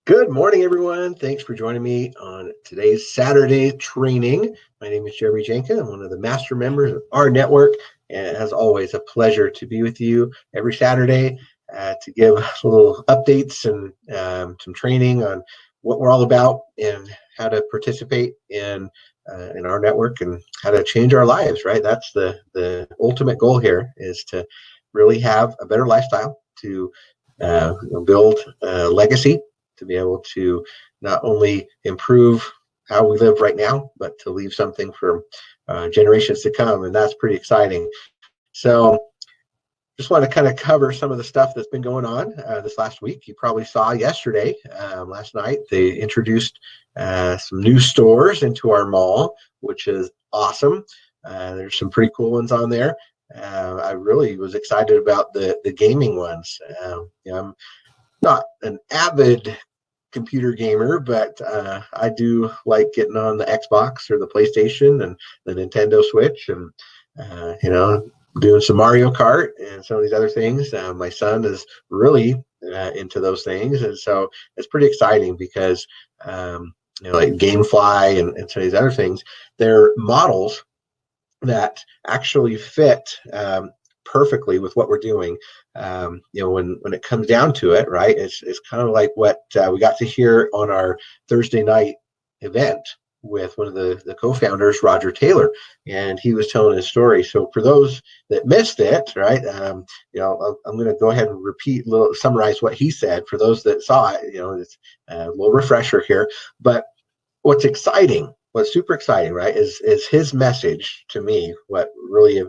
Good morning, everyone. Thanks for joining me on today's Saturday training. My name is Jeremy Jenkin. I'm one of the master members of rNetwork, and as always, a pleasure to be with you every Saturday to give little updates and some training on what we're all about and how to participate in our network and how to change our lives. Right, that's the ultimate goal here is to really have a better lifestyle to build a legacy to be able to not only improve how we live right now, but to leave something for generations to come. And that's pretty exciting. So just want to kind of cover some of the stuff that's been going on this last week. You probably saw yesterday, last night, they introduced some new stores into our mall, which is awesome. There's some pretty cool ones on there. I really was excited about the gaming ones. I'm not an avid computer gamer, but I do like getting on the Xbox or the PlayStation and the Nintendo Switch, and doing some Mario Kart and some of these other things. My son is really into those things, and so it's pretty exciting because like GameFly and some of these other things, they're models that actually fit perfectly with what we're doing. When it comes down to it, right? It's kind of like what we got to hear on our Thursday night event with one of the co-founders, Roger Taylor, and he was telling his story. So for those that missed it, right, I'm going to go ahead and summarize what he said. For those that saw it, it's a little refresher here. But what's super exciting, right, is his message to me. What really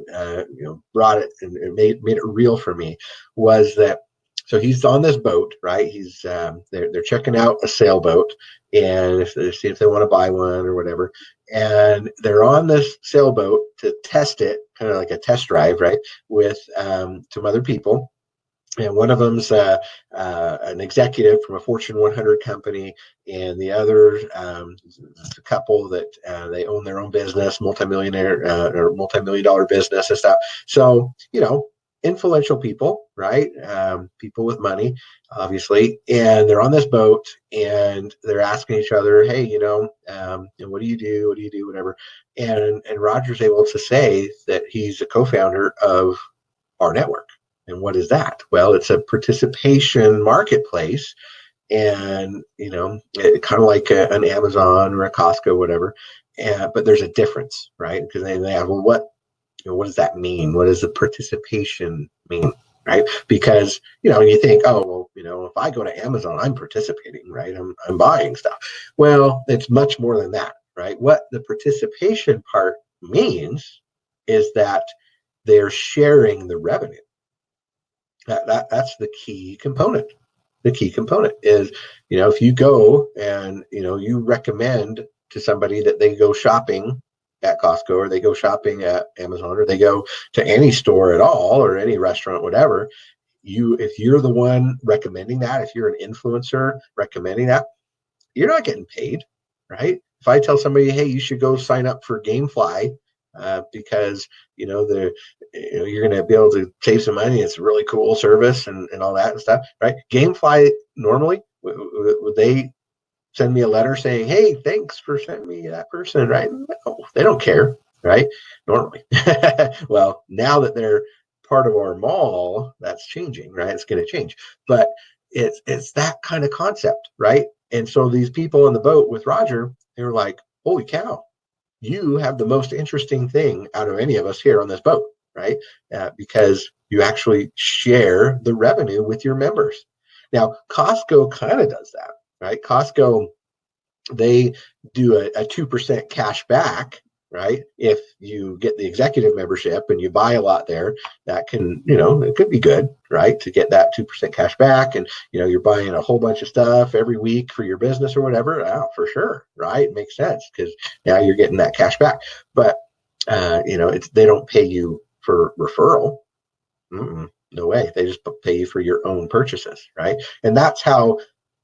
brought it and it made it real for me was that. So he's on this boat, right? He's they're checking out a sailboat, and if they see if they want to buy one or whatever, and they're on this sailboat to test it, kind of like a test drive, right, with some other people. And one of them's an executive from a Fortune 100 company, and the other a couple that they own their own business, multimillionaire or multi-million-dollar business and stuff. So influential people, right? People with money, obviously, and they're on this boat and they're asking each other, "Hey, what do you do? What do you do? Whatever." And Roger's able to say that he's a co-founder of rNetwork. And what is that? Well, it's a participation marketplace, and kind of like an Amazon or a Costco, whatever. But there's a difference, right? Because they have, well, what does that mean? What does the participation mean? Right? Because you think, oh well, if I go to Amazon, I'm participating, right? I'm buying stuff. Well, it's much more than that, right? What the participation part means is that they're sharing the revenue. That's the key component. The key component is, if you go and you recommend to somebody that they go shopping at Costco, or they go shopping at Amazon, or they go to any store at all, or any restaurant, whatever. If you're the one recommending that, if you're an influencer recommending that, you're not getting paid, right? If I tell somebody, hey, you should go sign up for GameFly because you're going to be able to save some money. It's a really cool service and all that and stuff, right? GameFly normally would they send me a letter saying, hey, thanks for sending me that person, right? No, they don't care, right? Normally. Well, now that they're part of our mall, that's changing, right? It's going to change, but it's that kind of concept, right? And so these people on the boat with Roger, they were like, holy cow, you have the most interesting thing out of any of us here on this boat, right? Because you actually share the revenue with your members. Now, Costco kind of does that, right? Costco, they do a 2% cash back, right? If you get the executive membership and you buy a lot there, that can, it could be good, right? To get that 2% cash back, and, you're buying a whole bunch of stuff every week for your business or whatever. For sure, right? It makes sense because now you're getting that cash back. But, they don't pay you for referral. No way. They just pay you for your own purchases, right? And that's how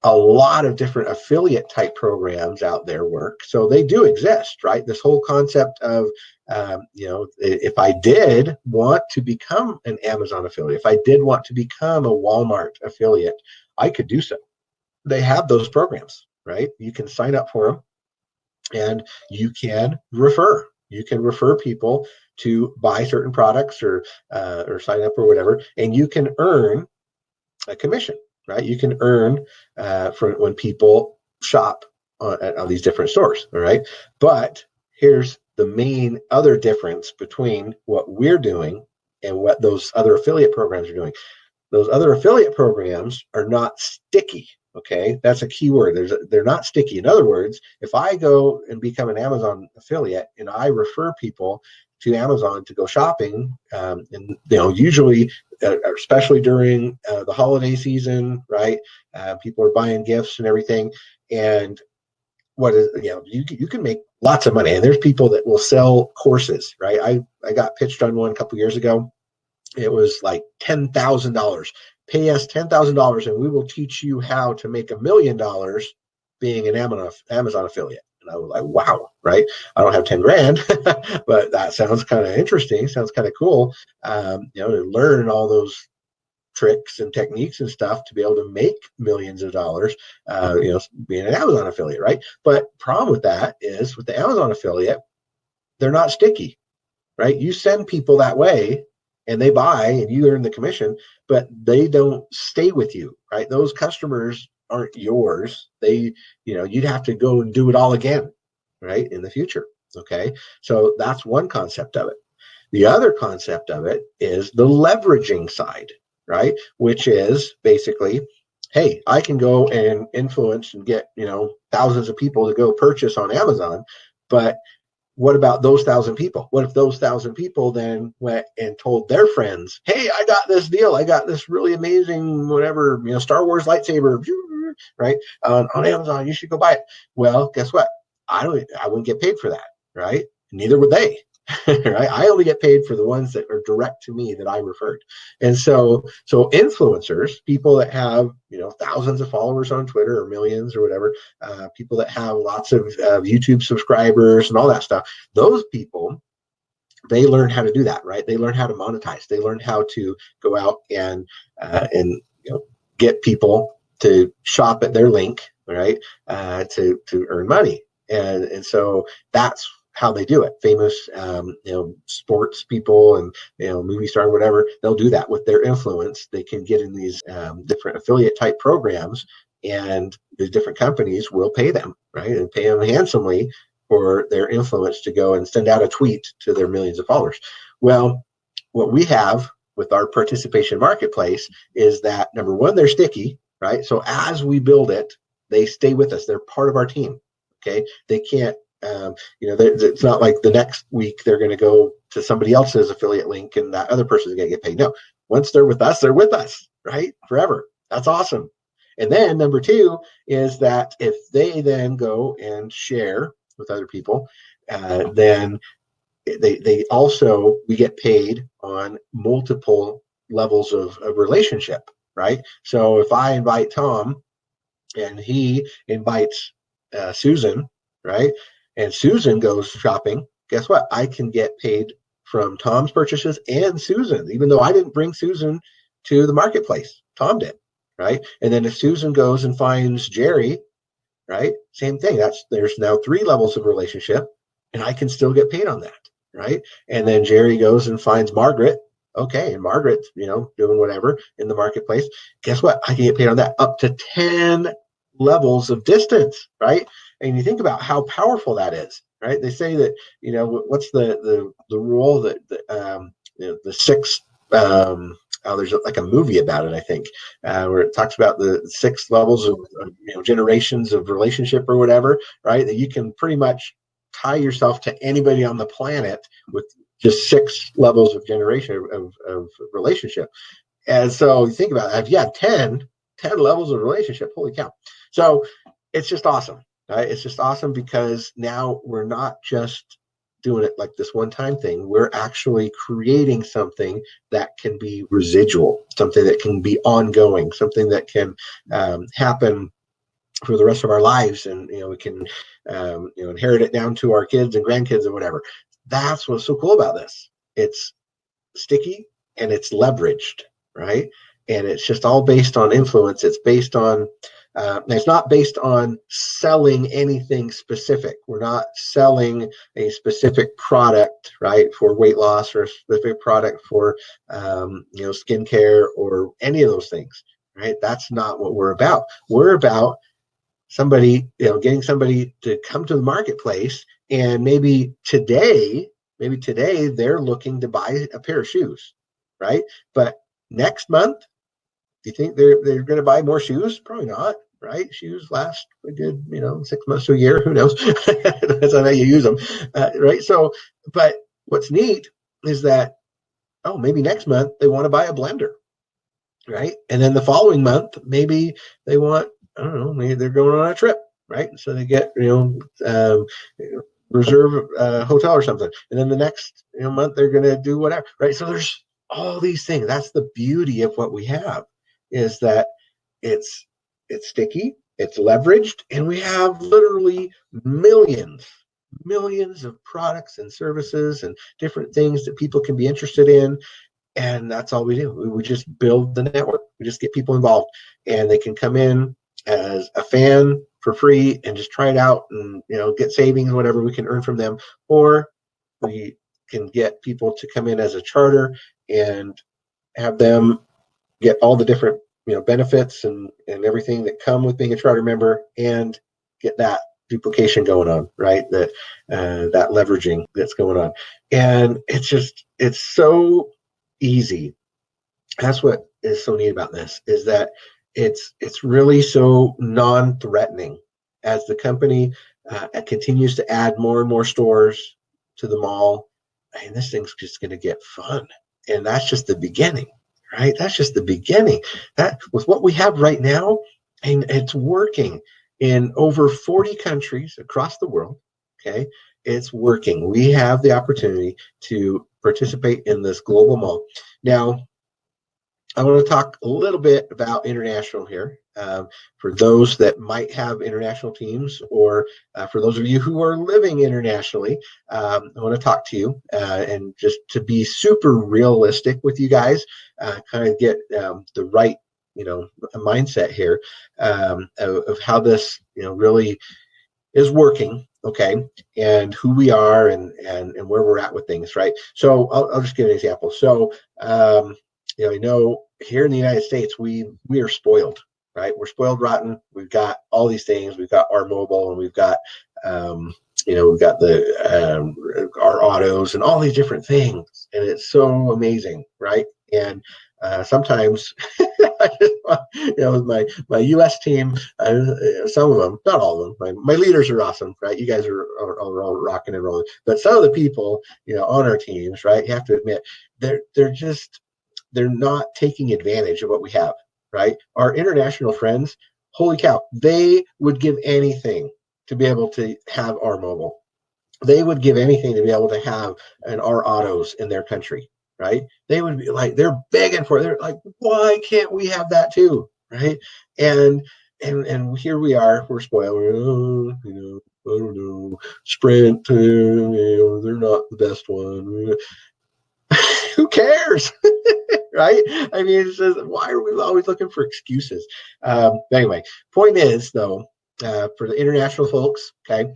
a lot of different affiliate type programs out there work. So they do exist, right? This whole concept of, if I did want to become an Amazon affiliate, if I did want to become a Walmart affiliate, I could do so, they have those programs, right? You can sign up for them, and you can refer. You can refer people to buy certain products or sign up or whatever, and you can earn a commission, right? You can earn for when people shop at these different stores, all right? But here's the main other difference between what we're doing and what those other affiliate programs are doing. Those other affiliate programs are not sticky. Okay, that's a key word. They're not sticky. In other words, if I go and become an Amazon affiliate and I refer people to Amazon to go shopping, and usually, especially during the holiday season, right? People are buying gifts and everything, and you can make lots of money. And there's people that will sell courses, right? I got pitched on one a couple years ago. It was like $10,000. Pay us $10,000 and we will teach you how to make $1,000,000 being an Amazon affiliate. And I was like, wow, right? I don't have 10 grand, but that sounds kind of interesting. Sounds kind of cool. To learn all those tricks and techniques and stuff to be able to make millions of dollars, being an Amazon affiliate, right? But problem with that is with the Amazon affiliate, they're not sticky, right? You send people that way and they buy and you earn the commission, but they don't stay with you, right? Those customers aren't yours. You'd have to go and do it all again, right? In the future. Okay. So that's one concept of it. The other concept of it is the leveraging side, right? Which is basically, hey, I can go and influence and get, thousands of people to go purchase on Amazon, but what about those 1,000 people? What if those 1,000 people then went and told their friends, hey, I got this deal. I got this really amazing, whatever, Star Wars lightsaber, right? On Amazon, you should go buy it. Well, guess what? I wouldn't get paid for that, right? Neither would they. Right? I only get paid for the ones that are direct to me that I referred. And so influencers, people that have, thousands of followers on Twitter or millions or whatever, people that have lots of YouTube subscribers and all that stuff, those people, they learn how to do that, right? They learn how to monetize. They learn how to go out and get people to shop at their link, right? To earn money. And so that's how they do it. Famous, sports people and, movie star, whatever, they'll do that with their influence. They can get in these different affiliate type programs, and the different companies will pay them, right? And pay them handsomely for their influence to go and send out a tweet to their millions of followers. Well, what we have with our participation marketplace is that, number one, they're sticky, right? So as we build it, they stay with us. They're part of our team. Okay. They can't, it's not like the next week they're going to go to somebody else's affiliate link and that other person's going to get paid. No, once they're with us, right? Forever. That's awesome. And then number two is that if they then go and share with other people, then they also, we get paid on multiple levels of relationship, right? So if I invite Tom and he invites Susan, right? And Susan goes shopping, guess what? I can get paid from Tom's purchases and Susan, even though I didn't bring Susan to the marketplace. Tom did, right? And then if Susan goes and finds Jerry, right? Same thing. There's now 3 levels of relationship, and I can still get paid on that, right? And then Jerry goes and finds Margaret. Okay, and Margaret's, doing whatever in the marketplace. Guess what? I can get paid on that up to 10 levels of distance, right? And you think about how powerful that is, right? They say that, what's the rule that the 6 there's like a movie about it, I think, where it talks about the 6 levels of generations of relationship or whatever, right? That you can pretty much tie yourself to anybody on the planet with just 6 levels of generation of relationship. And so you think about that. If you have 10 levels of relationship, holy cow. So it's just awesome, right? It's just awesome because now we're not just doing it like this one-time thing. We're actually creating something that can be residual, something that can be ongoing, something that can happen for the rest of our lives, and we can inherit it down to our kids and grandkids and whatever. That's what's so cool about this. It's sticky and it's leveraged, right? And it's just all based on influence. It's based on And it's not based on selling anything specific. We're not selling a specific product, right, for weight loss, or a specific product for skincare or any of those things, right? That's not what we're about. We're about somebody, getting somebody to come to the marketplace, and maybe today they're looking to buy a pair of shoes, right? But next month, do you think they're going to buy more shoes? Probably not, right? Shoes last a good 6 months to a year. Who knows? Depends on how you use them, right? So, but what's neat is that, maybe next month they want to buy a blender, right? And then the following month, maybe they want, I don't know, maybe they're going on a trip, right? So they get, reserve a hotel or something. And then the next month, they're going to do whatever, right? So there's all these things. That's the beauty of what we have, is that it's sticky, it's leveraged, and we have literally millions of products and services and different things that people can be interested in. And that's all we do. We just build the network. We just get people involved, and they can come in as a fan for free and just try it out and get savings, whatever we can earn from them. Or we can get people to come in as a charter and have them get all the different benefits and everything that come with being a charter member, and get that duplication going on, right? That leveraging that's going on. And it's so easy. That's what is so neat about this, is that it's really so non-threatening. As the company continues to add more and more stores to the mall, and this thing's just going to get fun. And that's just the beginning, right? That's just the beginning. That with what we have right now, and it's working in over 40 countries across the world. Okay, it's working. We have the opportunity to participate in this global mall. Now, I want to talk a little bit about international here. For those that might have international teams, or for those of you who are living internationally, I want to talk to you, and just to be super realistic with you guys, kind of get the right mindset here, of how this really is working, okay, and who we are, and where we're at with things, right? So I'll just give an example. So I know here in the United States, we are spoiled, right? We're spoiled rotten. We've got all these things. We've got our mobile, and we've got we've got our autos and all these different things, and it's so amazing, right? And sometimes with my U.S. team, some of them, not all of them, my leaders are awesome, right? You guys are all rocking and rolling, but some of the people on our teams, right, you have to admit, they're not taking advantage of what we have, right? Our international friends, holy cow, they would give anything to be able to have our mobile. They would give anything to be able to have our autos in their country, right? They would be like, they're begging for it. They're like, why can't we have that too, right? And here we are, we're spoiled. I don't know, Sprint, they're not the best one. Who cares? Right? I mean, it's just, why are we always looking for excuses? Anyway, point is, though, for the international folks, okay,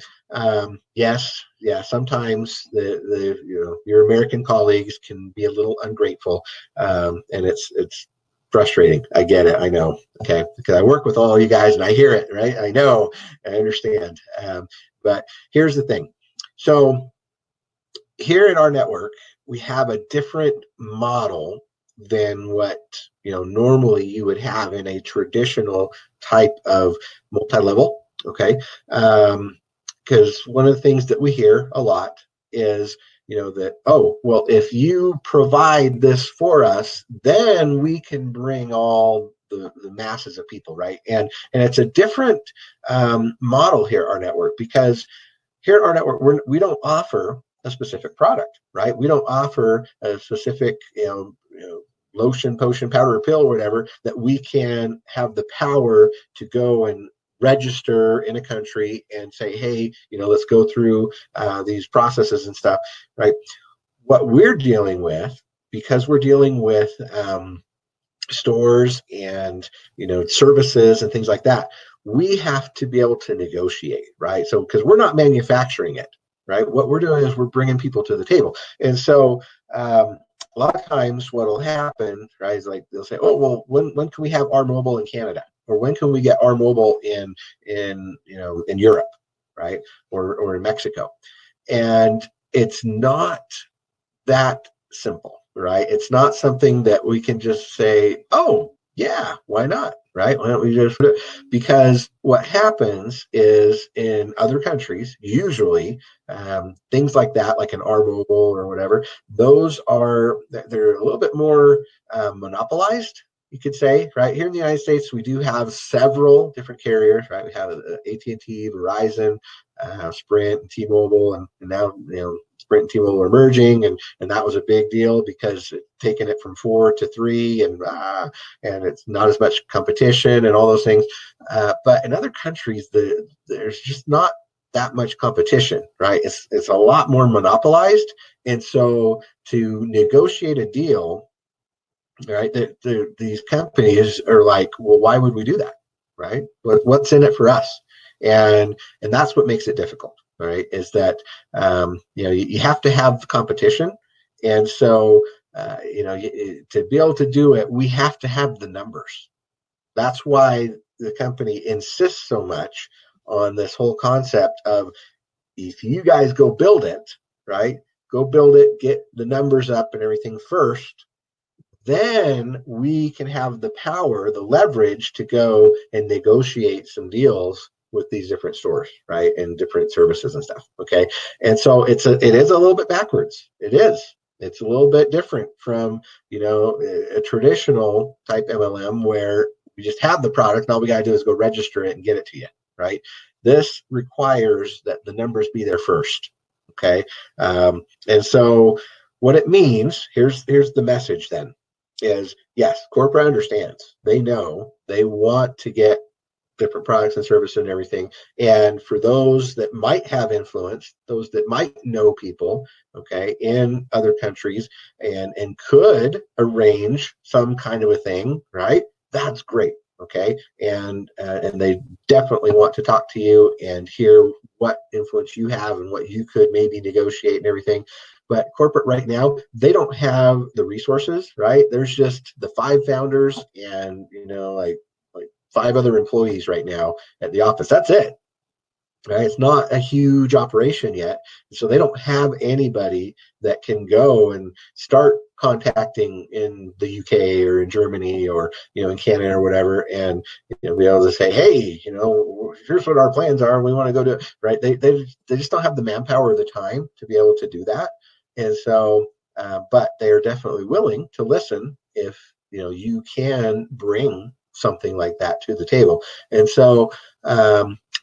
yes, sometimes your American colleagues can be a little ungrateful, and it's frustrating. I get it. I know. Okay, because I work with all you guys and I hear it. Right? I know. I understand. But here's the thing. So here in our network, we have a different model than what normally you would have in a traditional type of multi-level. Okay, because one of the things that we hear a lot is that, oh, well, if you provide this for us, then we can bring all the masses of people, right? And it's a different model here at our network, because here at our network, we don't offer a specific product, right? We don't offer a specific, lotion, potion, powder, or pill, or whatever, that we can have the power to go and register in a country and say, hey, let's go through these processes and stuff, right? What we're dealing with, because we're dealing with stores and services and things like that, we have to be able to negotiate, right? So because we're not manufacturing it, right? What we're doing is we're bringing people to the table. And so a lot of times what will happen, right, is like they'll say, oh, well, when can we have our mobile in Canada, or when can we get our mobile in Europe, right, or in Mexico? And it's not that simple, right? It's not something that we can just say, oh, yeah, why not? Right? Why don't we just put it? Because what happens is in other countries, usually things like that, like an R Mobile or whatever, they're a little bit more monopolized, you could say, right? Here in the United States, we do have several different carriers, right? We have AT&T, Verizon, Sprint, and T-Mobile, and now Sprint and T-Mobile are merging, and that was a big deal because taking it from 4 to 3, and it's not as much competition and all those things. But in other countries, there's just not that much competition, right? It's a lot more monopolized, and so to negotiate a deal, right? These companies are like, well, why would we do that, right? What's in it for us? And that's what makes it difficult, right? Is that you have to have the competition, and so to be able to do it, we have to have the numbers. That's why the company insists so much on this whole concept of, if you guys go build it, right? Go build it, get the numbers up and everything first, then we can have the power, the leverage to go and negotiate some deals with these different stores, right, and different services and stuff. Okay, and so it is a little bit backwards. It is. It's a little bit different from a traditional type MLM where we just have the product and all we got to do is go register it and get it to you, right? This requires that the numbers be there first. Okay, and so what it means, here's the message then, is yes, corporate understands. They know they want to get different products and services and everything. And for those that might have influence, those that might know people, okay, in other countries and could arrange some kind of a thing, right? That's great. Okay, and they definitely want to talk to you and hear what influence you have and what you could maybe negotiate and everything. But corporate right now, they don't have the resources, right? There's just the 5 founders and like 5 other employees right now at the office. That's it. Right? It's not a huge operation yet. So they don't have anybody that can go and start contacting in the UK or in Germany or in Canada or whatever, and be able to say, hey, here's what our plans are. We want to go to, right? They just don't have the manpower or the time to be able to do that. And so, but they are definitely willing to listen if you can bring something like that to the table. And so,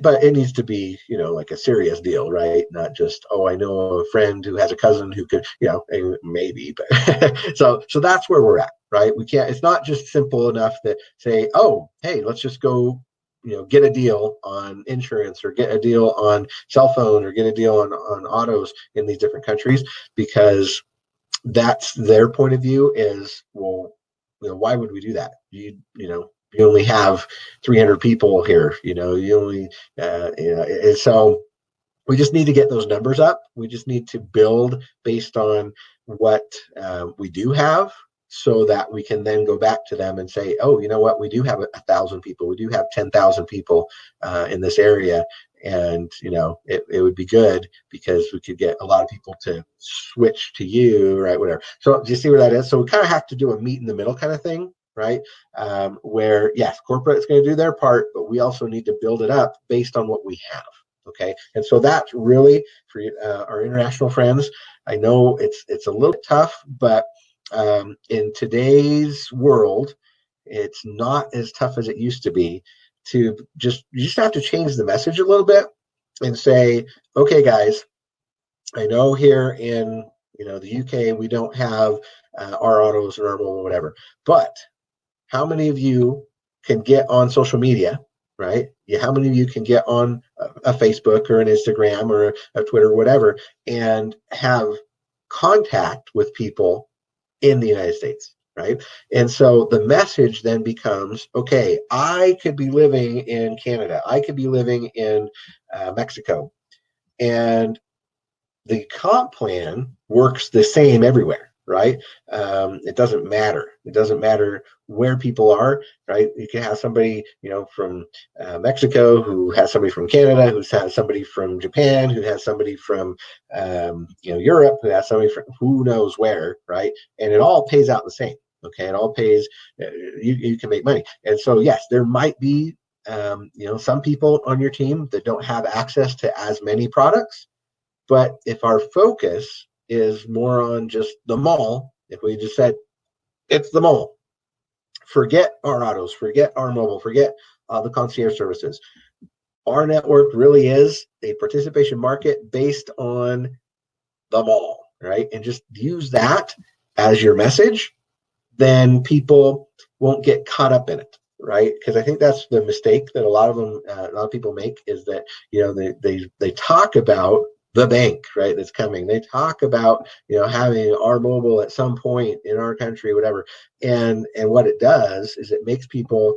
but it needs to be, like a serious deal, right? Not just, oh, I know a friend who has a cousin who could, maybe. But so that's where we're at, right? We can't. It's not just simple enough that say, oh, hey, let's just go, get a deal on insurance or get a deal on cell phone or get a deal on autos in these different countries, because that's their point of view is, well, why would we do that? You only have 300 people here, you only, and so we just need to get those numbers up. We just need to build based on what we do have, so that we can then go back to them and say, oh, you know what, we do have 1,000 people. We do have 10,000 people in this area. And, it would be good because we could get a lot of people to switch to you, right? Whatever. So do you see where that is? So we kind of have to do a meet in the middle kind of thing, right? Where, yes, corporate is going to do their part, but we also need to build it up based on what we have. Okay, and so that's really for our international friends. I know it's a little tough, but in today's world, it's not as tough as it used to be. You just have to change the message a little bit and say, okay, guys, I know here in the UK we don't have our autos or our mobile, whatever, but how many of you can get on social media, right? Yeah, how many of you can get on a Facebook or an Instagram or a Twitter or whatever and have contact with people in the United States, right? And so the message then becomes, okay, I could be living in Canada, I could be living in Mexico, and the comp plan works the same everywhere, right? It doesn't matter. It doesn't matter where people are, right? You can have somebody, from Mexico who has somebody from Canada, who has somebody from Japan, who has somebody from, Europe, who has somebody from who knows where, right? And it all pays out the same. Okay, it all pays. You can make money, and so yes, there might be some people on your team that don't have access to as many products. But if our focus is more on just the mall, if we just said it's the mall, forget our autos, forget our mobile, forget the concierge services. Our network really is a participation market based on the mall, right? And just use that as your message, then people won't get caught up in it, right? Because I think that's the mistake that a lot of people make, is that they talk about the bank, right, that's coming. They talk about having our mobile at some point in our country, whatever, and what it does is it makes people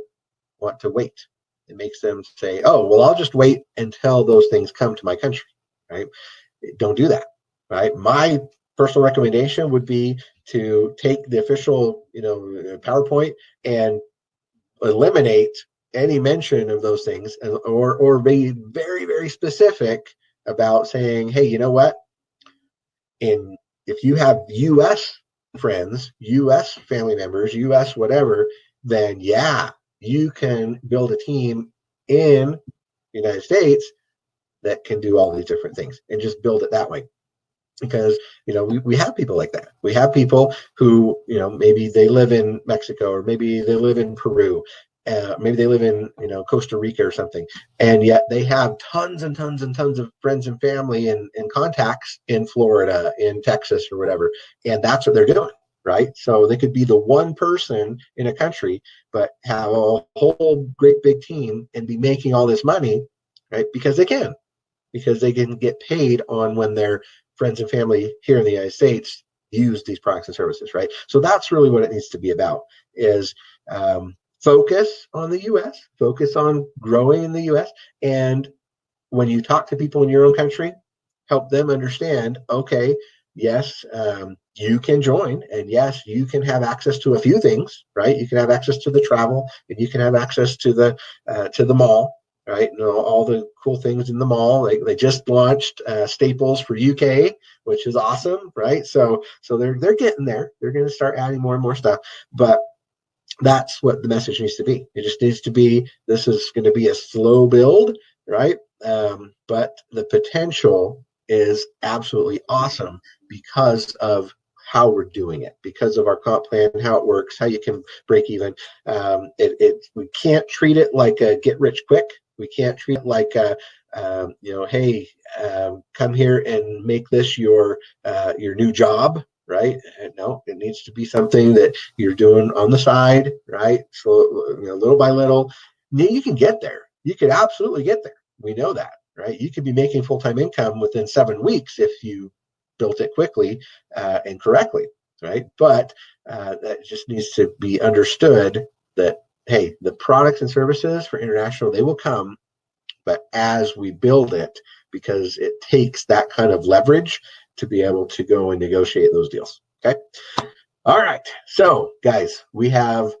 want to wait. It makes them say, oh, well, I'll just wait until those things come to my country, right? Don't do that, right? My personal recommendation would be to take the official, PowerPoint and eliminate any mention of those things, or be very, very specific about saying, hey, you know what? In If you have U.S. friends, U.S. family members, U.S. whatever, then yeah, you can build a team in the United States that can do all these different things, and just build it that way. Because we have people like that. We have people who maybe they live in Mexico, or maybe they live in Peru, maybe they live in Costa Rica or something, and yet they have tons and tons and tons of friends and family and contacts in Florida, in Texas, or whatever, and that's what they're doing, right? So they could be the one person in a country, but have a whole great big team and be making all this money, right? Because they can get paid on when their friends and family here in the United States use these products and services, right? So that's really what it needs to be about, is focus on the U.S., focus on growing in the U.S. And when you talk to people in your own country, help them understand, okay, yes, you can join, and yes, you can have access to a few things, right? You can have access to the travel, and you can have access to the mall, right? All the cool things in the mall. They just launched Staples for UK, which is awesome, right? So they're getting there. They're going to start adding more and more stuff, but that's what the message needs to be. It just needs to be, this is going to be a slow build, right? But the potential is absolutely awesome because of how we're doing it, because of our comp plan, how it works, how you can break even. We can't treat it like a get rich quick. We can't treat it like hey, come here and make this your new job, right? No, it needs to be something that you're doing on the side, right? So little by little, you can get there. You could absolutely get there. We know that, right? You could be making full-time income within 7 weeks if you built it quickly and correctly, right? But that just needs to be understood that, hey, the products and services for international, they will come, but as we build it, because it takes that kind of leverage to be able to go and negotiate those deals. Okay. All right. So, guys, we have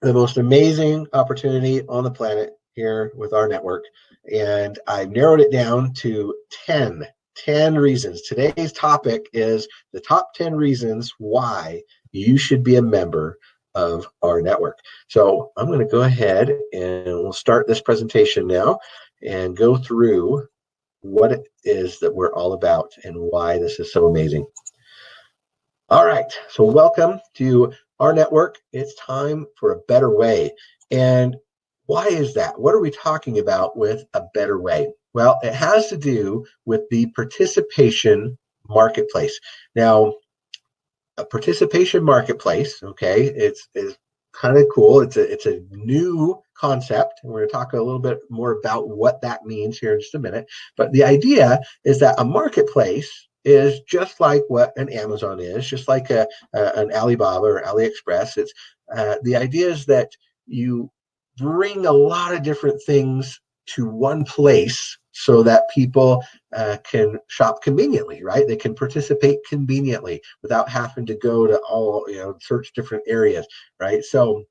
the most amazing opportunity on the planet here with our network. And I've narrowed it down to 10 reasons. Today's topic is the top 10 reasons why you should be a member of our network. So I'm going to go ahead and we'll start this presentation now and go through what it is that we're all about and why this is so amazing. All right, so welcome to our network. It's time for a better way. And why is that? What are we talking about with a better way? Well, it has to do with the participation marketplace. Now, a participation marketplace, okay, it's kind of cool. It's a new concept, and we're going to talk a little bit more about what that means here in just a minute. But the idea is that a marketplace is just like what an Amazon is, just like an Alibaba or AliExpress. It's the idea is that you bring a lot of different things to one place so that people can shop conveniently, right? They can participate conveniently without having to go to all, search different areas, right? So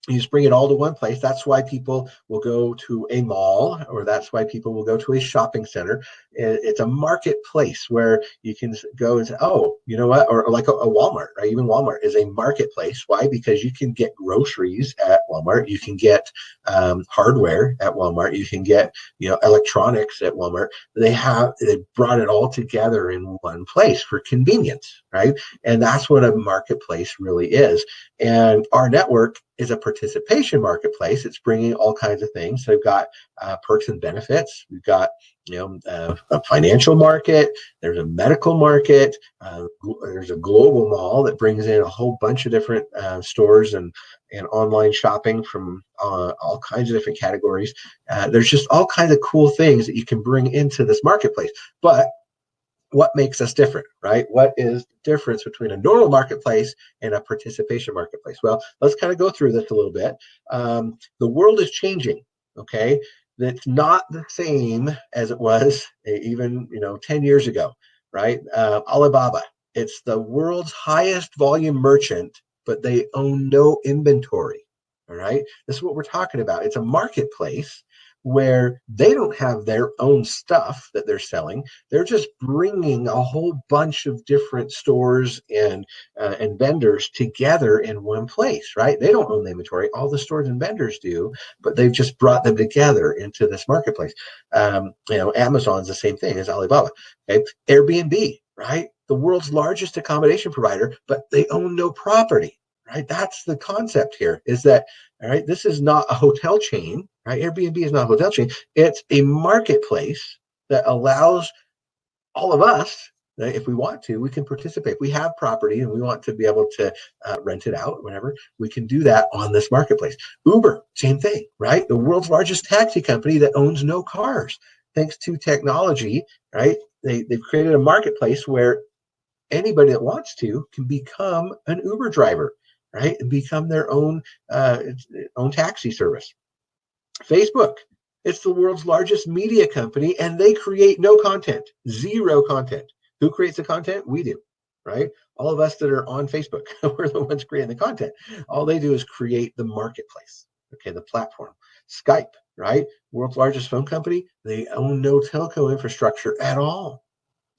you just bring it all to one place. That's why people will go to a mall, or that's why people will go to a shopping center. It's a marketplace where you can go and say, oh, you know what? Or like a Walmart, right? Even Walmart is a marketplace. Why? Because you can get groceries at Walmart. You can get hardware at Walmart. You can get, electronics at Walmart. They brought it all together in one place for convenience, right? And that's what a marketplace really is. And our network is a participation marketplace. It's bringing all kinds of things. So we've got perks and benefits. We've got a financial market. There's a medical market. There's a global mall that brings in a whole bunch of different stores and online shopping from all kinds of different categories. There's just all kinds of cool things that you can bring into this marketplace. But what makes us different, right? What is the difference between a normal marketplace and a participation marketplace? Well, let's kind of go through this a little bit. The world is changing, okay? That's not the same as it was even 10 years ago, right? Alibaba, it's the world's highest volume merchant, but they own no inventory, all right? This is what we're talking about. It's a marketplace where they don't have their own stuff that they're selling. They're just bringing a whole bunch of different stores and vendors together in one place, right? They don't own the inventory. All the stores and vendors do, but they've just brought them together into this marketplace. Amazon's the same thing as Alibaba. Okay? Airbnb, right? The world's largest accommodation provider, but they own no property, right? That's the concept here, is that, all right, this is not a hotel chain, right? Airbnb is not a hotel chain. It's a marketplace that allows all of us, right, if we want to, we can participate. We have property and we want to be able to rent it out, whatever. We can do that on this marketplace. Uber, same thing, right? The world's largest taxi company that owns no cars. Thanks to technology, right? They've created a marketplace where anybody that wants to can become an Uber driver, right? And become their own taxi service. Facebook, it's the world's largest media company, and they create no content, zero content. Who creates the content? We do, right? All of us that are on Facebook, we're the ones creating the content. All they do is create the marketplace, okay, the platform. Skype, right? World's largest phone company, they own no telco infrastructure at all,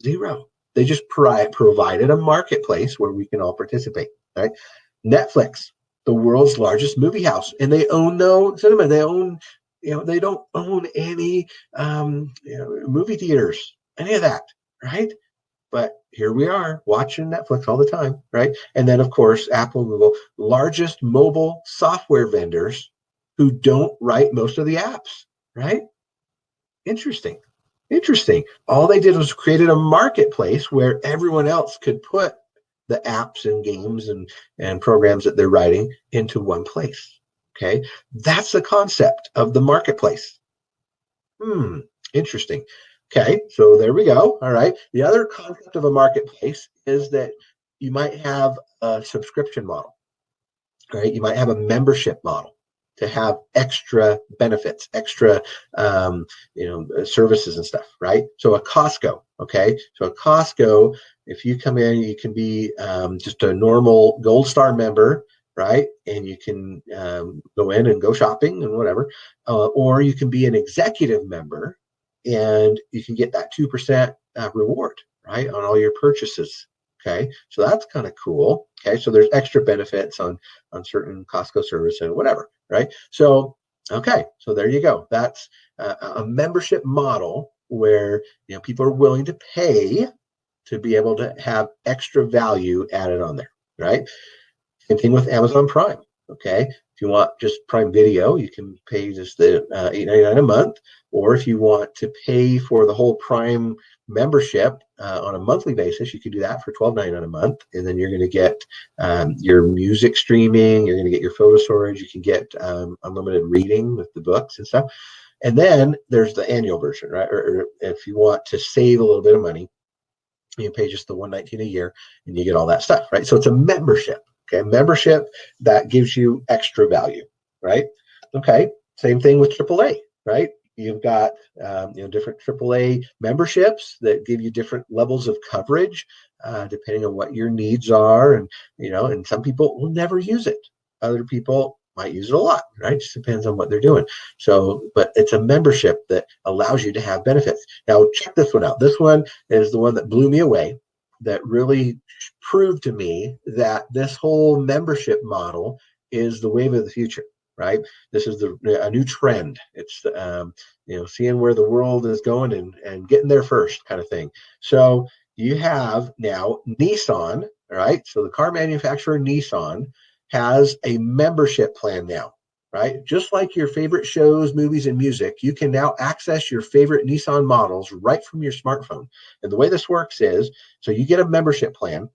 zero. They just provided a marketplace where we can all participate, right? Netflix, the world's largest movie house, and they own no cinema. They own, they don't own any movie theaters, any of that, right? But here we are watching Netflix all the time, right? And then, of course, Apple, Google, largest mobile software vendors who don't write most of the apps, right? Interesting. Interesting. All they did was created a marketplace where everyone else could put the apps and games and programs that they're writing into one place. Okay. That's the concept of the marketplace. Interesting. Okay. So there we go. All right. The other concept of a marketplace is that you might have a subscription model, right? You might have a membership model to have extra benefits, extra, services and stuff, right? So a Costco, okay? So a Costco, if you come in, you can be just a normal Gold Star member, right? And you can go in and go shopping and whatever. Or you can be an executive member and you can get that 2% reward, right? On all your purchases. Okay, so that's kind of cool. Okay, so there's extra benefits on certain Costco service and whatever, right? So, okay, so there you go. That's a membership model where people are willing to pay to be able to have extra value added on there, right? Same thing with Amazon Prime. Okay, if you want just Prime Video, you can pay just the $8.99 a month, or if you want to pay for the whole Prime membership on a monthly basis, you can do that for $12.99 a month, and then you're going to get your music streaming, you're going to get your photo storage, you can get unlimited reading with the books and stuff. And then there's the annual version, right? Or if you want to save a little bit of money, You pay just the $119 a year and you get all that stuff, right? So it's a membership, okay? Membership that gives you extra value, right? Okay, same thing with AAA, right? You've got different AAA memberships that give you different levels of coverage depending on what your needs are, and some people will never use it. Other people might use it a lot, right? Just depends on what they're doing. So, but it's a membership that allows you to have benefits. Now, check this one out. This one is the one that blew me away, that really proved to me that this whole membership model is the wave of the future, right? This is a new trend. It's seeing where the world is going and getting there first, kind of thing. So you have now Nissan, all right? So the car manufacturer Nissan has a membership plan now, right? Just like your favorite shows, movies, and music, you can now access your favorite Nissan models right from your smartphone. And the way this works is, so you get a membership plan,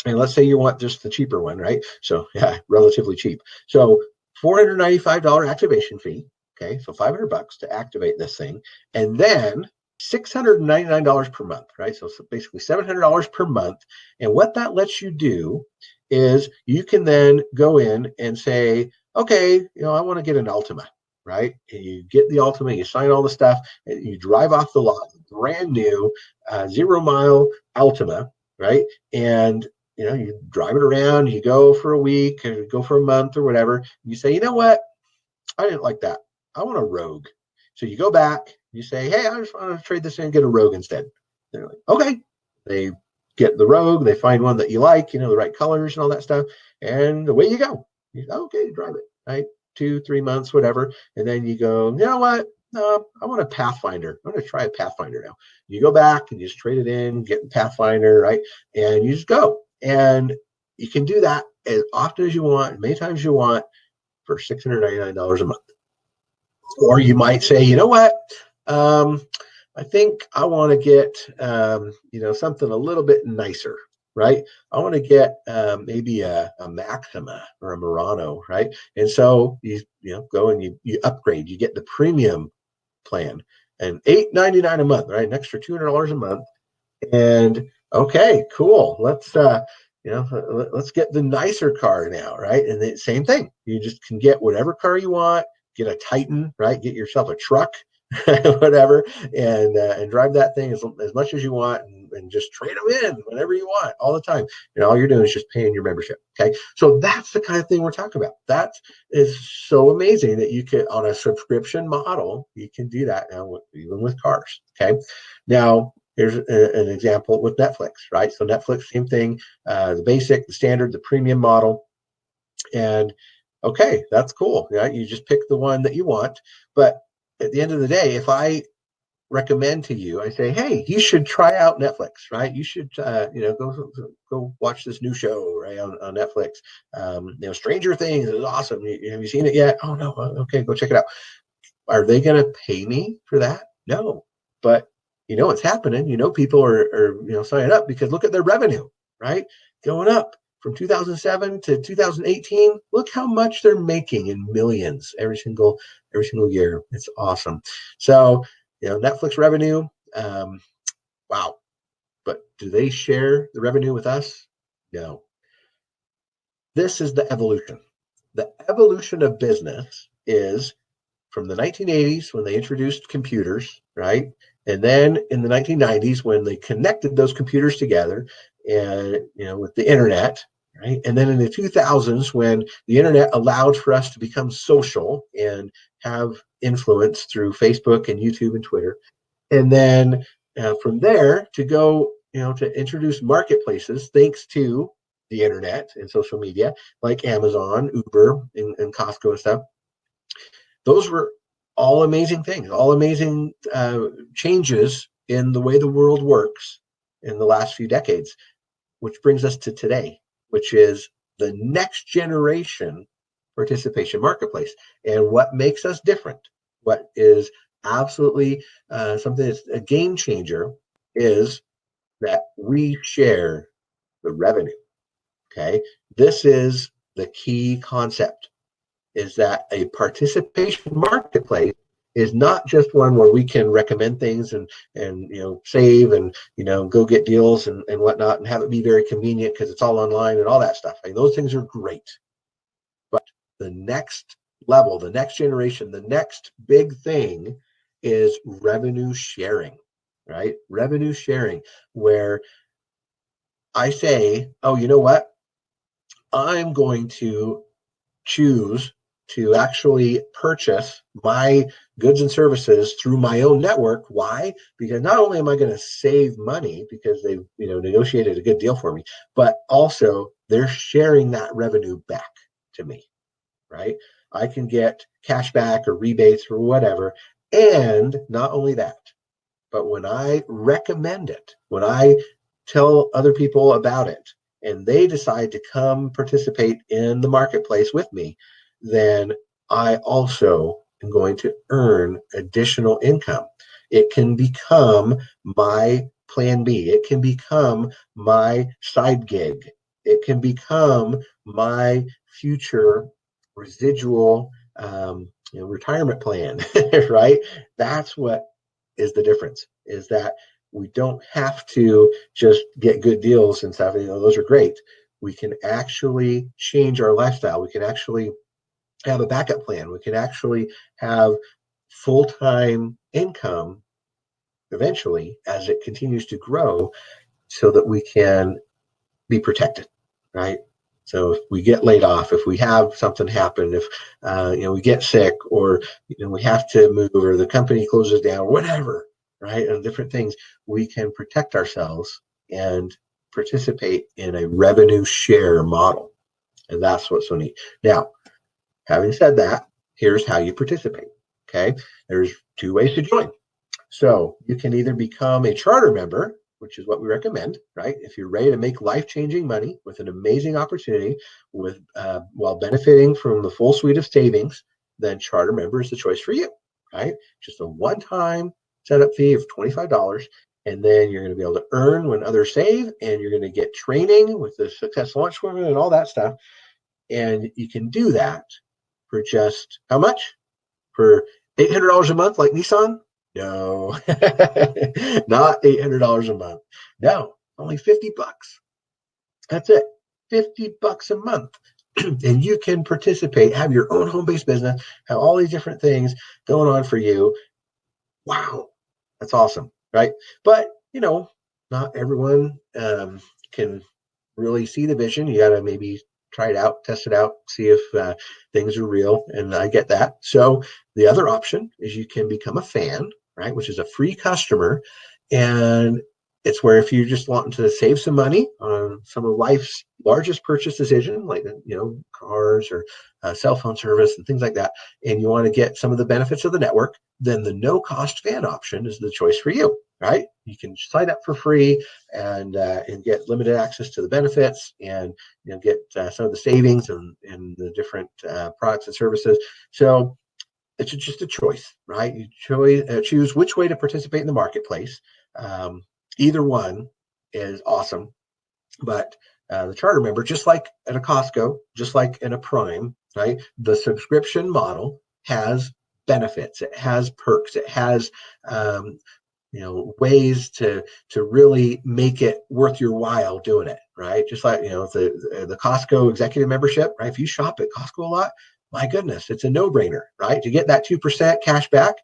and let's say you want just the cheaper one, right? So yeah, relatively cheap. So $495 activation fee. Okay, so $500 to activate this thing, and then $699 per month, right? So basically $700 per month. And what that lets you do is you can then go in and say, okay, I want to get an Altima, right? And you get the Altima, you sign all the stuff, and you drive off the lot, brand new 0 mile Altima, right? And you drive it around, you go for a week or go for a month or whatever. You say, you know what? I didn't like that. I want a Rogue. So you go back, you say, hey, I just want to trade this in and get a Rogue instead. They're like, okay. They get the Rogue, they find one that you like, the right colors and all that stuff, and away you go. Okay, drive it, right? 2-3 months, whatever. And then you go, you know what? I want a Pathfinder. I'm going to try a Pathfinder now. You go back and you just trade it in, get the Pathfinder, right? And you just go. And you can do that as often as you want, as many times as you want, for $699 a month. Or you might say, you know what? I think I want to get, something a little bit nicer, right? I want to get maybe a Maxima or a Murano, right? And so you go and you upgrade. You get the premium plan, and $899 a month, right? An extra $200 a month. And okay, cool. Let's get the nicer car now, right? And the same thing. You just can get whatever car you want. Get a Titan, right? Get yourself a truck, whatever, and drive that thing as much as you want, and just trade them in whenever you want, all the time. All you're doing is just paying your membership. Okay, so that's the kind of thing we're talking about. That is so amazing that you can, on a subscription model, you can do that now, even with cars. Okay, now here's an example with Netflix, right? So Netflix, same thing, the basic, the standard, the premium model, and okay, that's cool. Yeah, you just pick the one that you want. But at the end of the day, if I recommend to you, I say, hey, you should try out Netflix, right? You should, go watch this new show, right, on Netflix. Stranger Things is awesome. Have you seen it yet? Oh no, okay, go check it out. Are they going to pay me for that? No, but it's happening. People are signing up because look at their revenue, right, going up from 2007 to 2018. Look how much they're making in millions every single year. It's awesome. So Netflix revenue, wow. But do they share the revenue with us? No. This is the evolution. The evolution of business is from the 1980s when they introduced computers, right? And then in the 1990s when they connected those computers together and with the internet, right? And then in the 2000s when the internet allowed for us to become social and have influence through Facebook and YouTube and Twitter. And then from there to go, to introduce marketplaces thanks to the internet and social media like Amazon, Uber, and Costco and stuff. Those were all amazing things, all amazing changes in the way the world works in the last few decades, which brings us to today, which is the next generation participation marketplace. And what makes us different, what is absolutely something that's a game changer, is that we share the revenue. Okay, this is the key concept, is that a participation marketplace is not just one where we can recommend things and save and go get deals and whatnot and have it be very convenient because it's all online and all that stuff. I mean, those things are great. But the next level, the next generation, the next big thing is revenue sharing, right? Revenue sharing, where I say, oh, you know what? I'm going to choose to actually purchase my goods and services through my own network. Why? Because not only am I going to save money because they've negotiated a good deal for me, but also they're sharing that revenue back to me, right? I can get cash back or rebates or whatever. And not only that, but when I recommend it, when I tell other people about it, and they decide to come participate in the marketplace with me, then I also am going to earn additional income. It can become my plan B. It can become my side gig. It can become my future residual retirement plan, right? That's what is the difference, is that we don't have to just get good deals and stuff. Those are great. We can actually change our lifestyle. We can actually have a backup plan. We can actually have full-time income eventually as it continues to grow so that we can be protected, right? So if we get laid off, if we have something happen, if we get sick, or we have to move, or the company closes down, or whatever, right? And different things, we can protect ourselves and participate in a revenue share model, and that's what's so neat. Now, having said that, here's how you participate. Okay, there's two ways to join. So you can either become a charter member, which is what we recommend, right? If you're ready to make life-changing money with an amazing opportunity, with while benefiting from the full suite of savings, then charter member is the choice for you, right? Just a one-time setup fee of $25, and then you're going to be able to earn when others save, and you're going to get training with the Success Launch Women and all that stuff, and you can do that for just how much? For $800 a month, like Nissan? No, not $800 a month. No, only 50 bucks. That's it. 50 bucks a month. And you can participate, have your own home-based business, have all these different things going on for you. Wow, that's awesome, right? But, not everyone can really see the vision. You got to maybe try it out, test it out, see if things are real. And I get that. So the other option is you can become a fan, right? Which is a free customer. And it's where if you're just wanting to save some money on some of life's largest purchase decision, like, cars or cell phone service and things like that, and you want to get some of the benefits of the network, then the no cost fan option is the choice for you, right? You can sign up for free and get limited access to the benefits, and get some of the savings and the different products and services. So it's just a choice, right? You choose which way to participate in the marketplace. Either one is awesome, but the charter member, just like at a Costco, just like in a Prime, right? The subscription model has benefits. It has perks. It has ways to really make it worth your while doing it, right? Just like the Costco executive membership, right? If you shop at Costco a lot, my goodness, it's a no-brainer, right? To get that 2% cash back,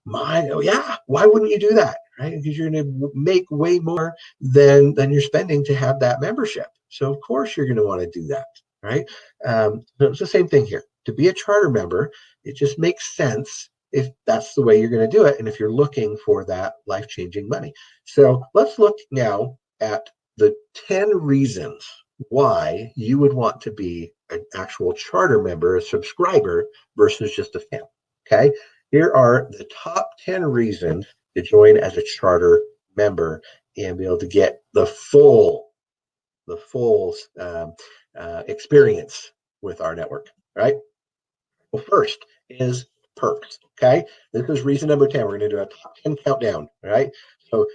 yeah, why wouldn't you do that, right? Because you're going to make way more than you're spending to have that membership. So of course you're going to want to do that, right? So it's the same thing here. To be a charter member, it just makes sense if that's the way you're going to do it, and if you're looking for that life-changing money. So let's look now at the 10 reasons why you would want to be an actual charter member, a subscriber, versus just a fan. Okay, here are the top 10 reasons to join as a charter member and be able to get the full experience with our network. Right. Well, first is perks. Okay, this is reason number 10. We're going to do a top 10 countdown. All right. So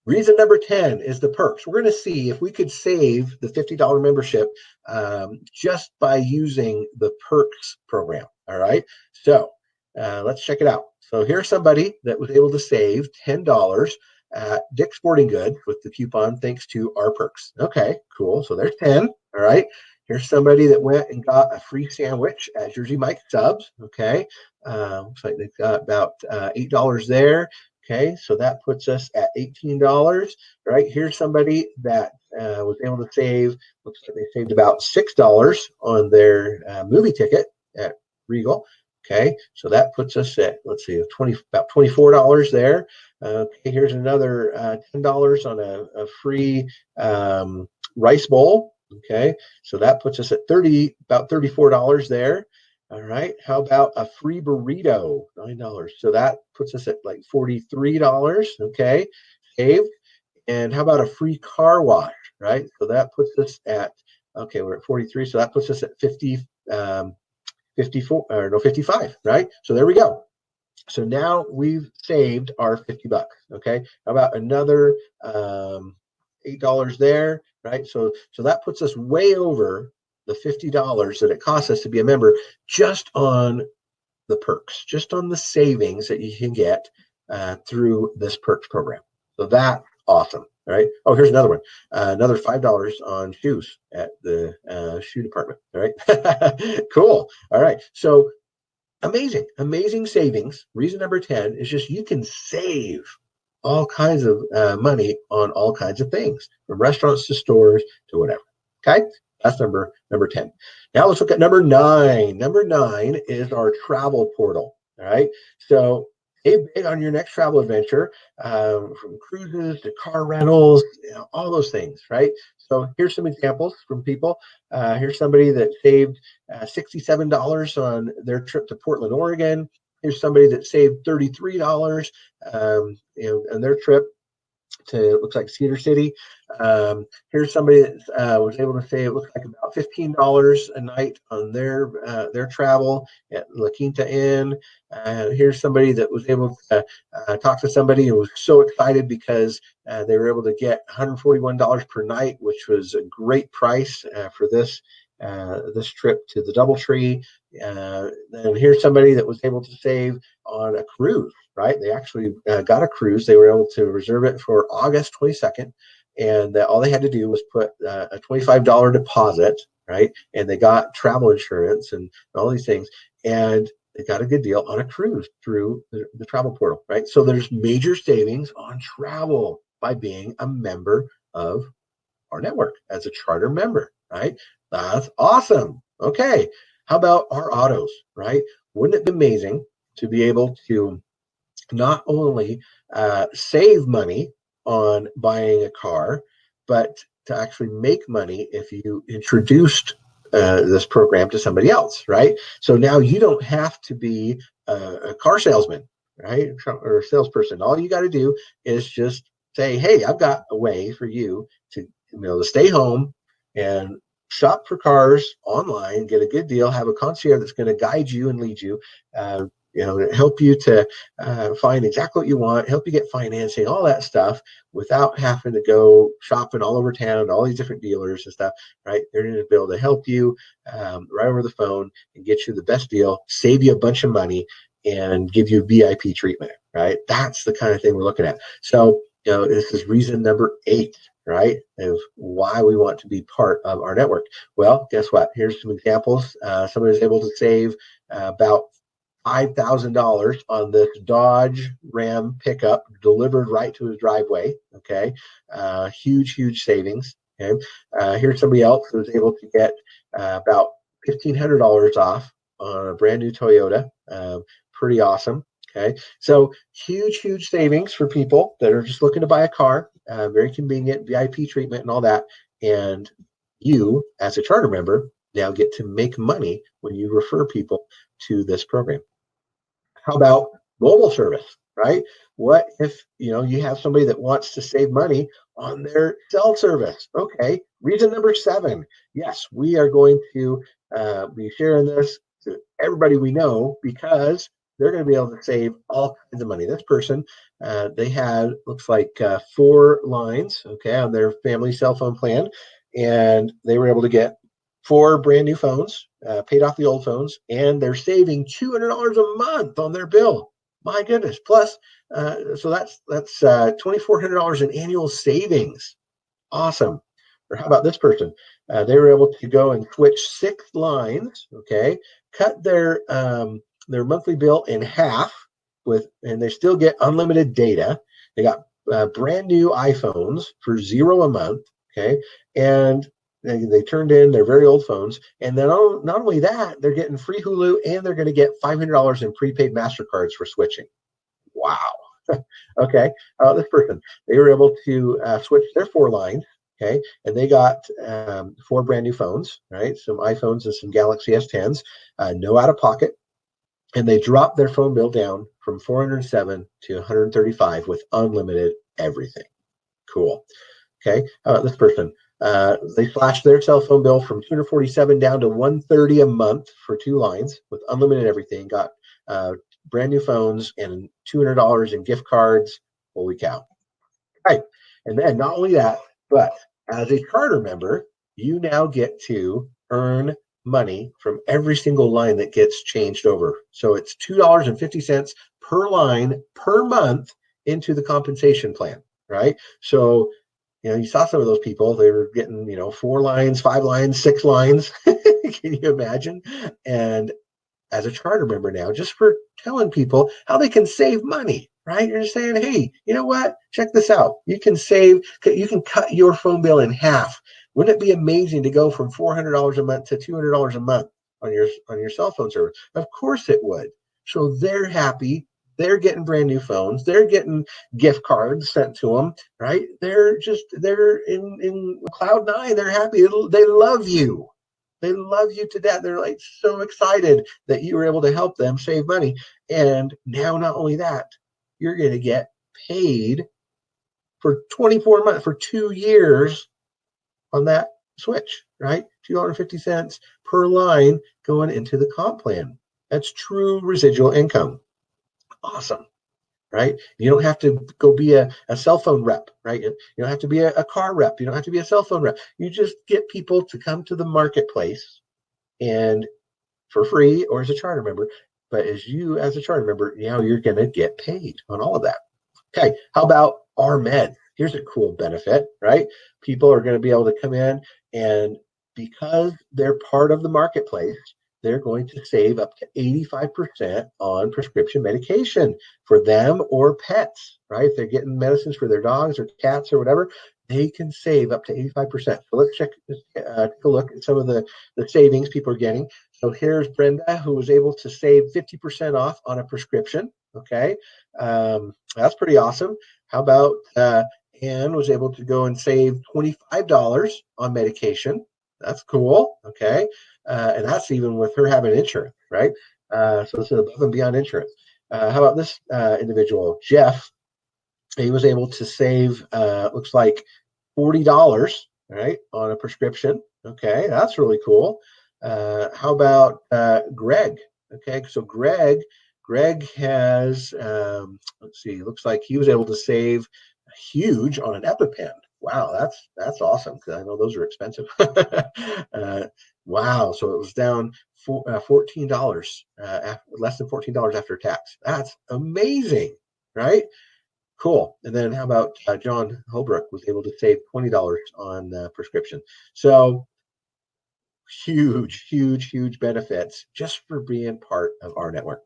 reason number 10 is the perks. We're going to see if we could save the $50 membership just by using the perks program. All right. So Let's check it out. So here's somebody that was able to save $10 at Dick's Sporting Goods with the coupon thanks to our perks. Okay, cool. So there's 10. All right. Here's somebody that went and got a free sandwich at Jersey Mike's Subs. Okay. Looks like they've got about $8 there. Okay, so that puts us at $18. Right, here's somebody that was able to save, looks like they saved about $6 on their movie ticket at Regal. Okay, so that puts us at, let's see, about $24 there. Okay, here's another $10 on a free rice bowl. Okay, so that puts us at about $34 there. All right. How about a free burrito? $9. So that puts us at like $43. Okay. Saved. And how about a free car wash? Right. So that puts us at, okay, we're at 43. So that puts us at 54 or no, 55. Right. So there we go. So now we've saved our $50. Okay. How about another $8 there? Right. So that puts us way over the $50 that it costs us to be a member just on the perks, just on the savings that you can get through this perks program. So that's awesome. All right. Oh, here's another one. Another $5 on shoes at the shoe department. All right. Cool. All right. So amazing savings. Reason number 10 is just you can save all kinds of money on all kinds of things, from restaurants to stores to whatever. Okay. That's number 10. Now let's look at number 9. Number 9 is our travel portal. All right. So save big on your next travel adventure, from cruises to car rentals, all those things. Right. So here's some examples from people. Here's somebody that saved $67 on their trip to Portland, Oregon. Here's somebody that saved $33 on their trip to, looks like, Cedar City. Here's somebody that was able to save, it looks like, about $15 a night on their travel at La Quinta Inn. Here's somebody that was able to talk to somebody who was so excited because they were able to get $141 per night, which was a great price for this trip to the DoubleTree. Then here's somebody that was able to save on a cruise. Right, they actually got a cruise. They were able to reserve it for August 22nd, and all they had to do was put a $25 deposit. Right, and they got travel insurance and all these things, and they got a good deal on a cruise through the travel portal. Right, so there's major savings on travel by being a member of our network as a charter member. Right, that's awesome. Okay, how about our autos? Right, wouldn't it be amazing to be able to not only save money on buying a car, but to actually make money if you introduced this program to somebody else, right? So now you don't have to be a car salesman, right? Or a salesperson. All you got to do is just say, hey, I've got a way for you to stay home and shop for cars online, get a good deal, have a concierge that's going to guide you and lead you, help you to find exactly what you want, help you get financing, all that stuff, without having to go shopping all over town, all these different dealers and stuff, right? They're going to be able to help you right over the phone and get you the best deal, save you a bunch of money, and give you VIP treatment, right? That's the kind of thing we're looking at. So, this is reason number 8, right, of why we want to be part of our network. Well, guess what? Here's some examples. Somebody was able to save about $5,000 on this Dodge Ram pickup delivered right to his driveway. Okay, huge savings. Okay, here's somebody else who was able to get about $1,500 off on a brand new Toyota. Pretty awesome. Okay, so huge savings for people that are just looking to buy a car. Very convenient, VIP treatment and all that. And you, as a charter member, now get to make money when you refer people to this program. How about mobile service, right? What if you have somebody that wants to save money on their cell service? Okay, reason number 7. Yes, we are going to be sharing this to everybody we know because they're going to be able to save all kinds of money. This person, they had, looks like 4 lines, okay, on their family cell phone plan, and they were able to get 4 brand new phones, paid off the old phones, and they're saving $200 a month on their bill. My goodness! Plus, so that's $2,400 in annual savings. Awesome. Or how about this person? They were able to go and switch 6 lines. Okay, cut their monthly bill in half and they still get unlimited data. They got brand new iPhones for 0 a month. Okay, and they turned in their very old phones, and then not only that, they're getting free Hulu, and they're going to get $500 in prepaid Mastercards for switching. Wow. Okay. This person, they were able to switch their 4 lines. Okay. And they got 4 brand new phones, right? Some iPhones and some Galaxy S10s, no out of pocket. And they dropped their phone bill down from 407 to 135 with unlimited everything. Cool. Okay. How about this person? They slashed their cell phone bill from 247 down to 130 a month for 2 lines with unlimited everything. Got brand new phones and $200 in gift cards. Holy cow. Right. And then not only that, but as a charter member, you now get to earn money from every single line that gets changed over. So it's $2.50 per line per month into the compensation plan, right? So, you saw some of those people, they were getting, 4 lines, 5 lines, 6 lines. Can you imagine? And as a charter member now, just for telling people how they can save money, right? You're just saying, hey, you know what? Check this out. You can cut your phone bill in half. Wouldn't it be amazing to go from $400 a month to $200 a month on your cell phone service? Of course it would. So they're happy. They're getting brand new phones. They're getting gift cards sent to them, right? They're in cloud 9. They're happy. They love you. They love you to death. They're like so excited that you were able to help them save money. And now, not only that, you're going to get paid for 24 months, for 2 years on that switch, right? $2.50 per line going into the comp plan. That's true residual income. Awesome. Right? You don't have to go be a cell phone rep, right? You don't have to be a car rep. You don't have to be a cell phone rep. You just get people to come to the marketplace and for free or as a charter member. But as a charter member, now you're going to get paid on all of that. Okay. How about rMed? Here's a cool benefit, right? People are going to be able to come in, and because they're part of the marketplace, they're going to save up to 85% on prescription medication for them or pets, right? If they're getting medicines for their dogs or cats or whatever, they can save up to 85%. So let's take a look at some of the savings people are getting. So here's Brenda, who was able to save 50% off on a prescription. Okay. That's pretty awesome. How about Anne was able to go and save $25 on medication. That's cool. Okay. And that's even with her having insurance, right? So it's above and beyond insurance. How about this individual, Jeff? He was able to save, looks like $40, right, on a prescription. Okay, that's really cool. How about Greg? Okay, so Greg has, let's see, looks like he was able to save huge on an EpiPen. Wow, that's awesome because I know those are expensive. Wow, so it was down $14, less than $14 after tax. That's amazing, right? Cool. And then how about John Holbrook was able to save $20 on prescription. So huge benefits just for being part of rNetwork.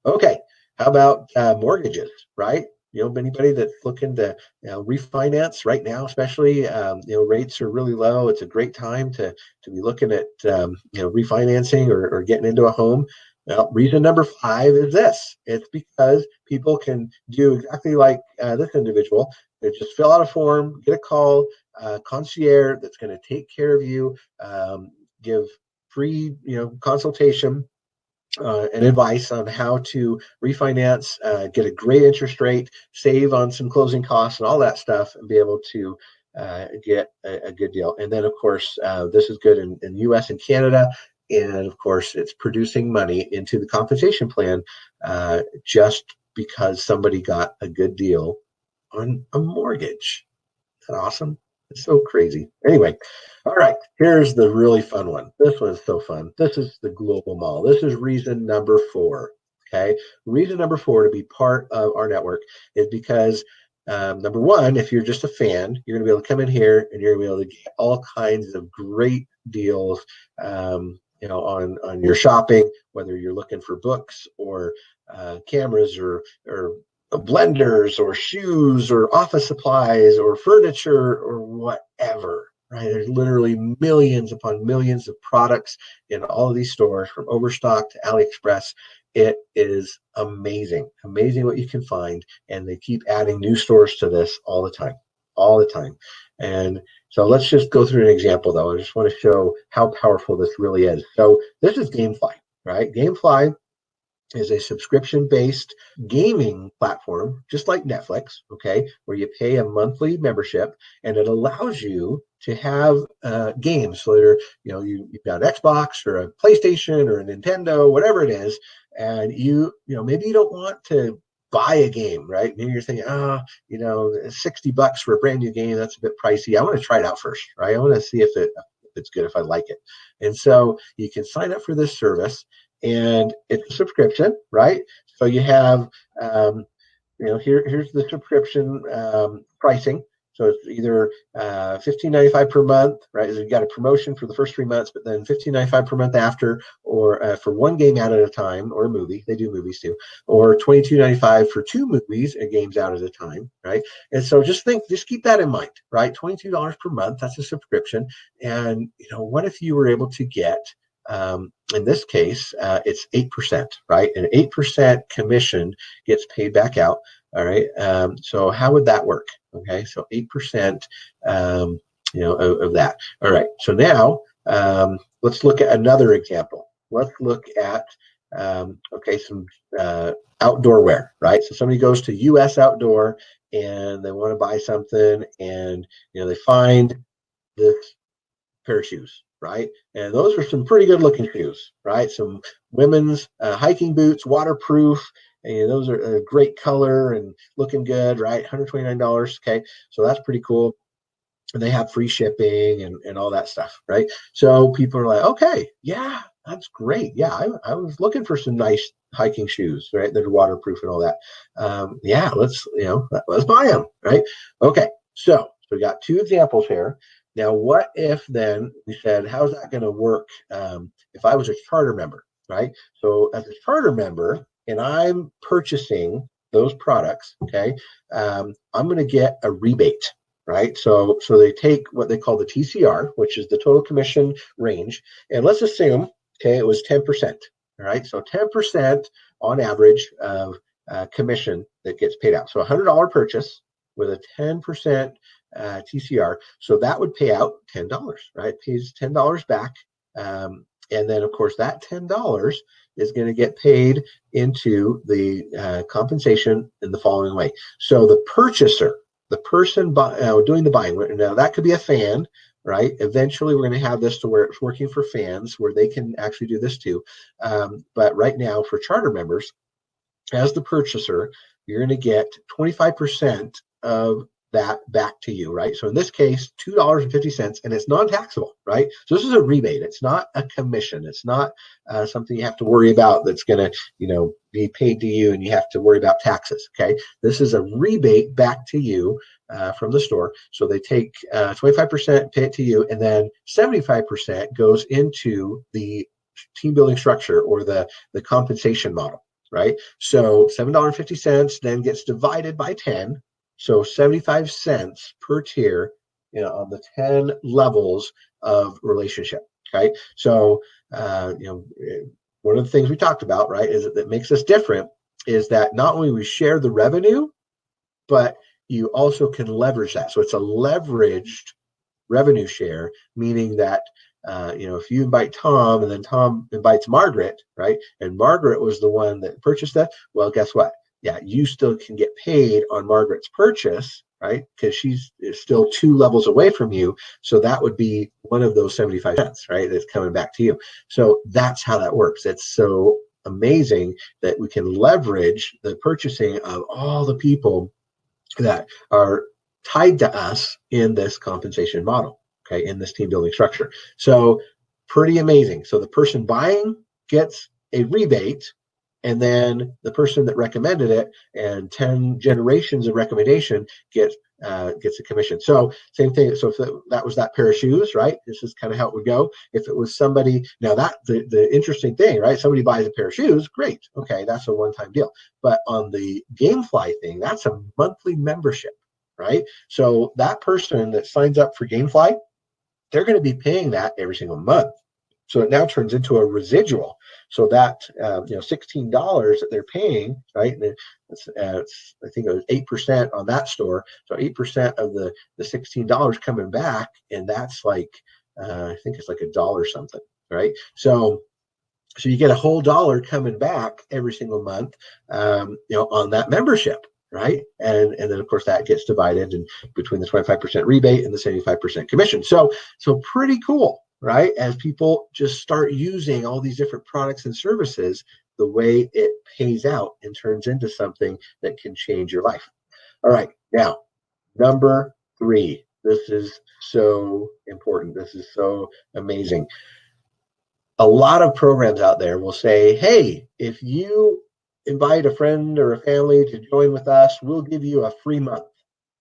Okay. How about mortgages, right? Anybody that's looking to refinance right now, especially, rates are really low. It's a great time to be looking at, refinancing or getting into a home. Now, reason number 5 is this. It's because people can do exactly like this individual. They just fill out a form, get a call, concierge that's going to take care of you, give free, consultation and advice on how to refinance, get a great interest rate, save on some closing costs and all that stuff, and be able to get a good deal. And then, of course, this is good in the U.S. and Canada. And of course, it's producing money into the compensation plan just because somebody got a good deal on a mortgage. Is that awesome? It's so crazy. Anyway, all right, here's the really fun one. This one's so fun. This is the global mall. This is reason number 4. Okay. Reason number 4 to be part of our network is because number one, if you're just a fan, you're going to be able to come in here and you're going to be able to get all kinds of great deals, on your shopping, whether you're looking for books or cameras or blenders or shoes or office supplies or furniture or whatever. Right? There's literally millions upon millions of products in all of these stores, from Overstock to AliExpress. It is amazing, amazing what you can find, and they keep adding new stores to this all the time, all the time. And so let's just go through an example, though. I just want to show how powerful this really is. So this is GameFly, right? GameFly is a subscription-based gaming platform, just like Netflix, okay, where you pay a monthly membership, and it allows you to have games. So you've got an Xbox or a PlayStation or a Nintendo, whatever it is, and maybe you don't want to buy a game, right? Maybe you're thinking, $60 for a brand new game, that's a bit pricey. I want to try it out first, right? I want to see if it's good, if I like it. And so you can sign up for this service, and it's a subscription, right? So you have, here's the subscription pricing. So it's either $15.95 per month, right? So you got a promotion for the first 3 months, but then $15.95 per month after, or for one game out at a time, or a movie. They do movies too, or $22.95 for 2 movies and games out at a time, right? And so just keep that in mind, right? $22 per month, that's a subscription. And what if you were able to get in this case, it's 8%, right? And 8% commission gets paid back out. All right. So how would that work? Okay. So 8%, of that. All right. So now let's look at another example. Let's look at, some outdoor wear, right? So somebody goes to US Outdoor and they want to buy something, and, they find this pair of shoes, right? And those are some pretty good looking shoes, right? Some women's hiking boots, waterproof, and those are a great color and looking good, right? $129. Okay. So that's pretty cool. And they have free shipping and all that stuff, right? So people are like, okay, yeah, that's great. Yeah, I was looking for some nice hiking shoes, right? That are waterproof and all that. Let's buy them, right? Okay, so we got 2 examples here. Now, what if then we said, how's that going to work if I was a charter member, right? So as a charter member, and I'm purchasing those products, okay, I'm going to get a rebate, right? So they take what they call the TCR, which is the total commission range, and let's assume, okay, it was 10%, all right? So 10% on average of commission that gets paid out. So $100 purchase with a 10% TCR. So that would pay out $10, right? It pays $10 back. And then, of course, that $10 is going to get paid into the compensation in the following way. So the purchaser, the person doing the buying, now that could be a fan, right? Eventually, we're going to have this to where it's working for fans, where they can actually do this too. But right now, for charter members, as the purchaser, you're going to get 25% of that back to you, right? So in this case, $2.50, and it's non-taxable, right? So this is a rebate. It's not a commission. It's not something you have to worry about that's going to, be paid to you and you have to worry about taxes, okay? This is a rebate back to you from the store. So they take 25%, pay it to you, and then 75% goes into the team building structure or the compensation model, right? So $7.50 then gets divided by 10. So 75 cents per tier, on the 10 levels of relationship. Okay. So, one of the things we talked about, right, is that makes us different is that not only we share the revenue, but you also can leverage that. So it's a leveraged revenue share, meaning that if you invite Tom and then Tom invites Margaret, right, and Margaret was the one that purchased that, well, guess what? Yeah, you still can get paid on Margaret's purchase, right, because she's still 2 levels away from you. So that would be one of those 75 cents, right, that's coming back to you. So that's how that works. It's so amazing that we can leverage the purchasing of all the people that are tied to us in this compensation model, okay, in this team building structure. So pretty amazing. So the person buying gets a rebate, and then the person that recommended it and 10 generations of recommendation gets a commission. So same thing. So if that was that pair of shoes, right? This is kind of how it would go. If it was somebody, now that the interesting thing, right? Somebody buys a pair of shoes, great. Okay, that's a one-time deal. But on the GameFly thing, that's a monthly membership, right? So that person that signs up for GameFly, they're going to be paying that every single month. So it now turns into a residual. So that $16 that they're paying, right? And I think it was 8% on that store. So 8% of the $16 coming back, and that's like I think it's like $1 something, right? So you get a whole dollar coming back every single month, on that membership, right? And then of course that gets divided and between the 25% rebate and the 75% commission. So pretty cool, right? As people just start using all these different products and services, the way it pays out and turns into something that can change your life. All right, now number 3. This is so important. This is so amazing. A lot of programs out there will say, hey, if you invite a friend or a family to join with us, we'll give you a free month,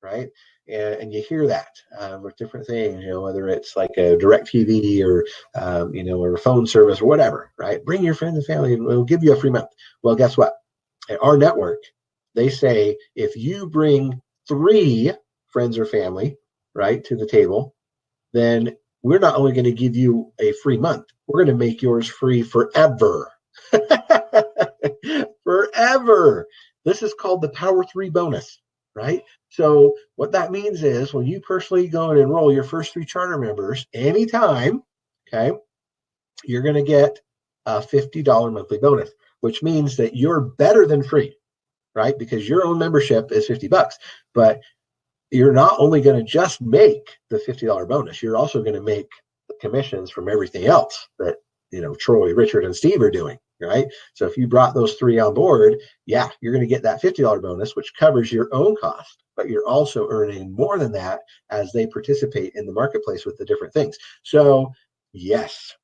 right? And you hear that with different things, whether it's like a direct TV or, or a phone service or whatever, right? Bring your friends and family and we'll give you a free month. Well, guess what? At our network, they say if you bring 3 friends or family, right, to the table, then we're not only going to give you a free month, we're going to make yours free forever. Forever. This is called the Power 3 bonus, right? So what that means is when you personally go and enroll your first 3 charter members anytime, okay, you're going to get a $50 monthly bonus, which means that you're better than free, right? Because your own membership is $50, but you're not only going to just make the $50 bonus, you're also going to make the commissions from everything else that, Troy, Richard, and Steve are doing, right? So if you brought those 3 on board, yeah, you're going to get that $50 bonus, which covers your own cost, but you're also earning more than that as they participate in the marketplace with the different things. So yes,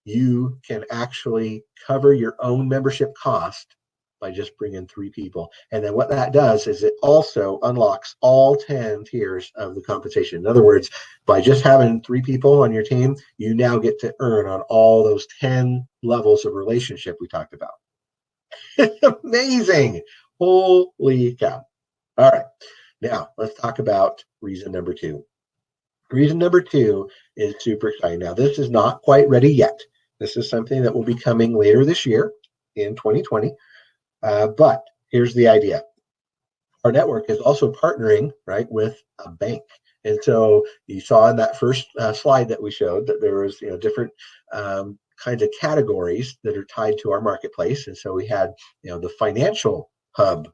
you can actually cover your own membership cost by just bringing 3 people. And then what that does is it also unlocks all 10 tiers of the compensation. In other words, by just having 3 people on your team, you now get to earn on all those 10 levels of relationship we talked about. Amazing. Holy cow. All right. Now let's talk about reason number 2. Reason number 2 is super exciting. Now, this is not quite ready yet. This is something that will be coming later this year in 2020. But here's the idea. Our network is also partnering, right, with a bank. And so you saw in that first slide that we showed that there was, different kinds of categories that are tied to our marketplace. And so we had, the financial hub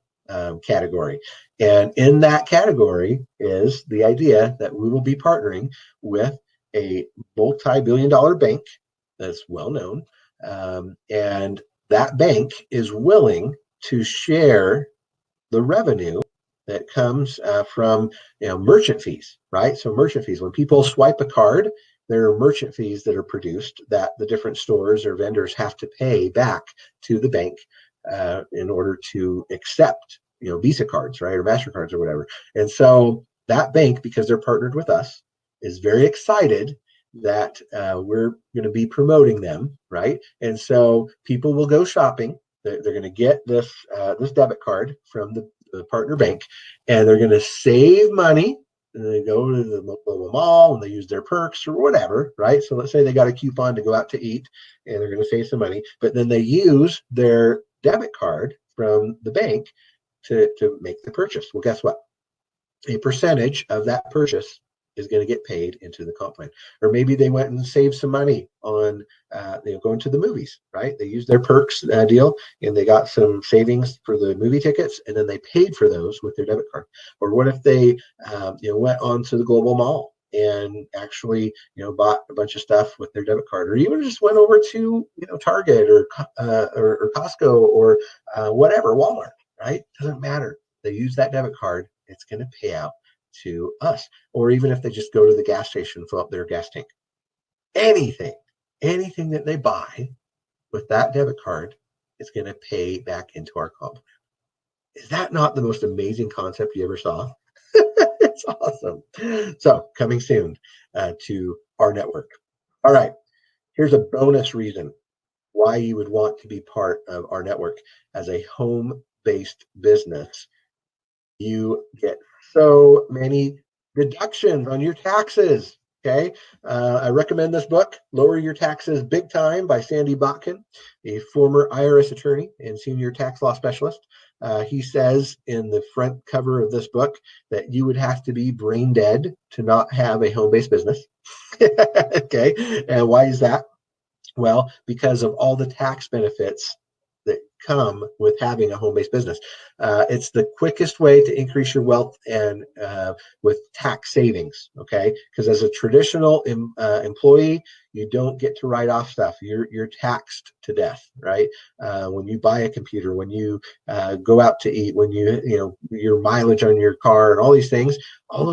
category. And in that category is the idea that we will be partnering with a multi-billion-dollar bank that's well known. And that bank is willing to share the revenue that comes from merchant fees, right? So merchant fees, when people swipe a card, there are merchant fees that are produced that the different stores or vendors have to pay back to the bank in order to accept Visa cards, right, or MasterCards or whatever. And so that bank, because they're partnered with us, is very excited that we're going to be promoting them, right? And so people will go shopping. They're going to get this debit card from the partner bank, and they're going to save money. And they go to the local mall and they use their perks or whatever, right? So let's say they got a coupon to go out to eat, and they're going to save some money, but then they use their debit card from the bank to make the purchase. Well, guess what? A percentage of that purchase is going to get paid into the comp plan. Or maybe they went and saved some money on going to the movies, right? They used their perks deal and they got some savings for the movie tickets, and then they paid for those with their debit card. Or what if they went on to the global mall and actually bought a bunch of stuff with their debit card, or even just went over to Target or Costco or whatever, Walmart, right? Doesn't matter. They use that debit card, it's going to pay out to us. Or even if they just go to the gas station and fill up their gas tank, anything that they buy with that debit card is going to pay back into our comp. Is that not the most amazing concept you ever saw? It's awesome. So coming soon to rNetwork. All right, here's a bonus reason why you would want to be part of rNetwork. As a home-based business, you get so many deductions on your taxes. Okay, I recommend this book, Lower Your Taxes Big Time by Sandy Botkin, a former IRS attorney and senior tax law specialist. He says in the front cover of this book that you would have to be brain dead to not have a home-based business. Okay, and why is that? Well, because of all the tax benefits that come with having a home-based business. It's the quickest way to increase your wealth and with tax savings, okay? Because as a traditional employee, you don't get to write off stuff. You're taxed to death, right? When you buy a computer, when you go out to eat, when your mileage on your car and all those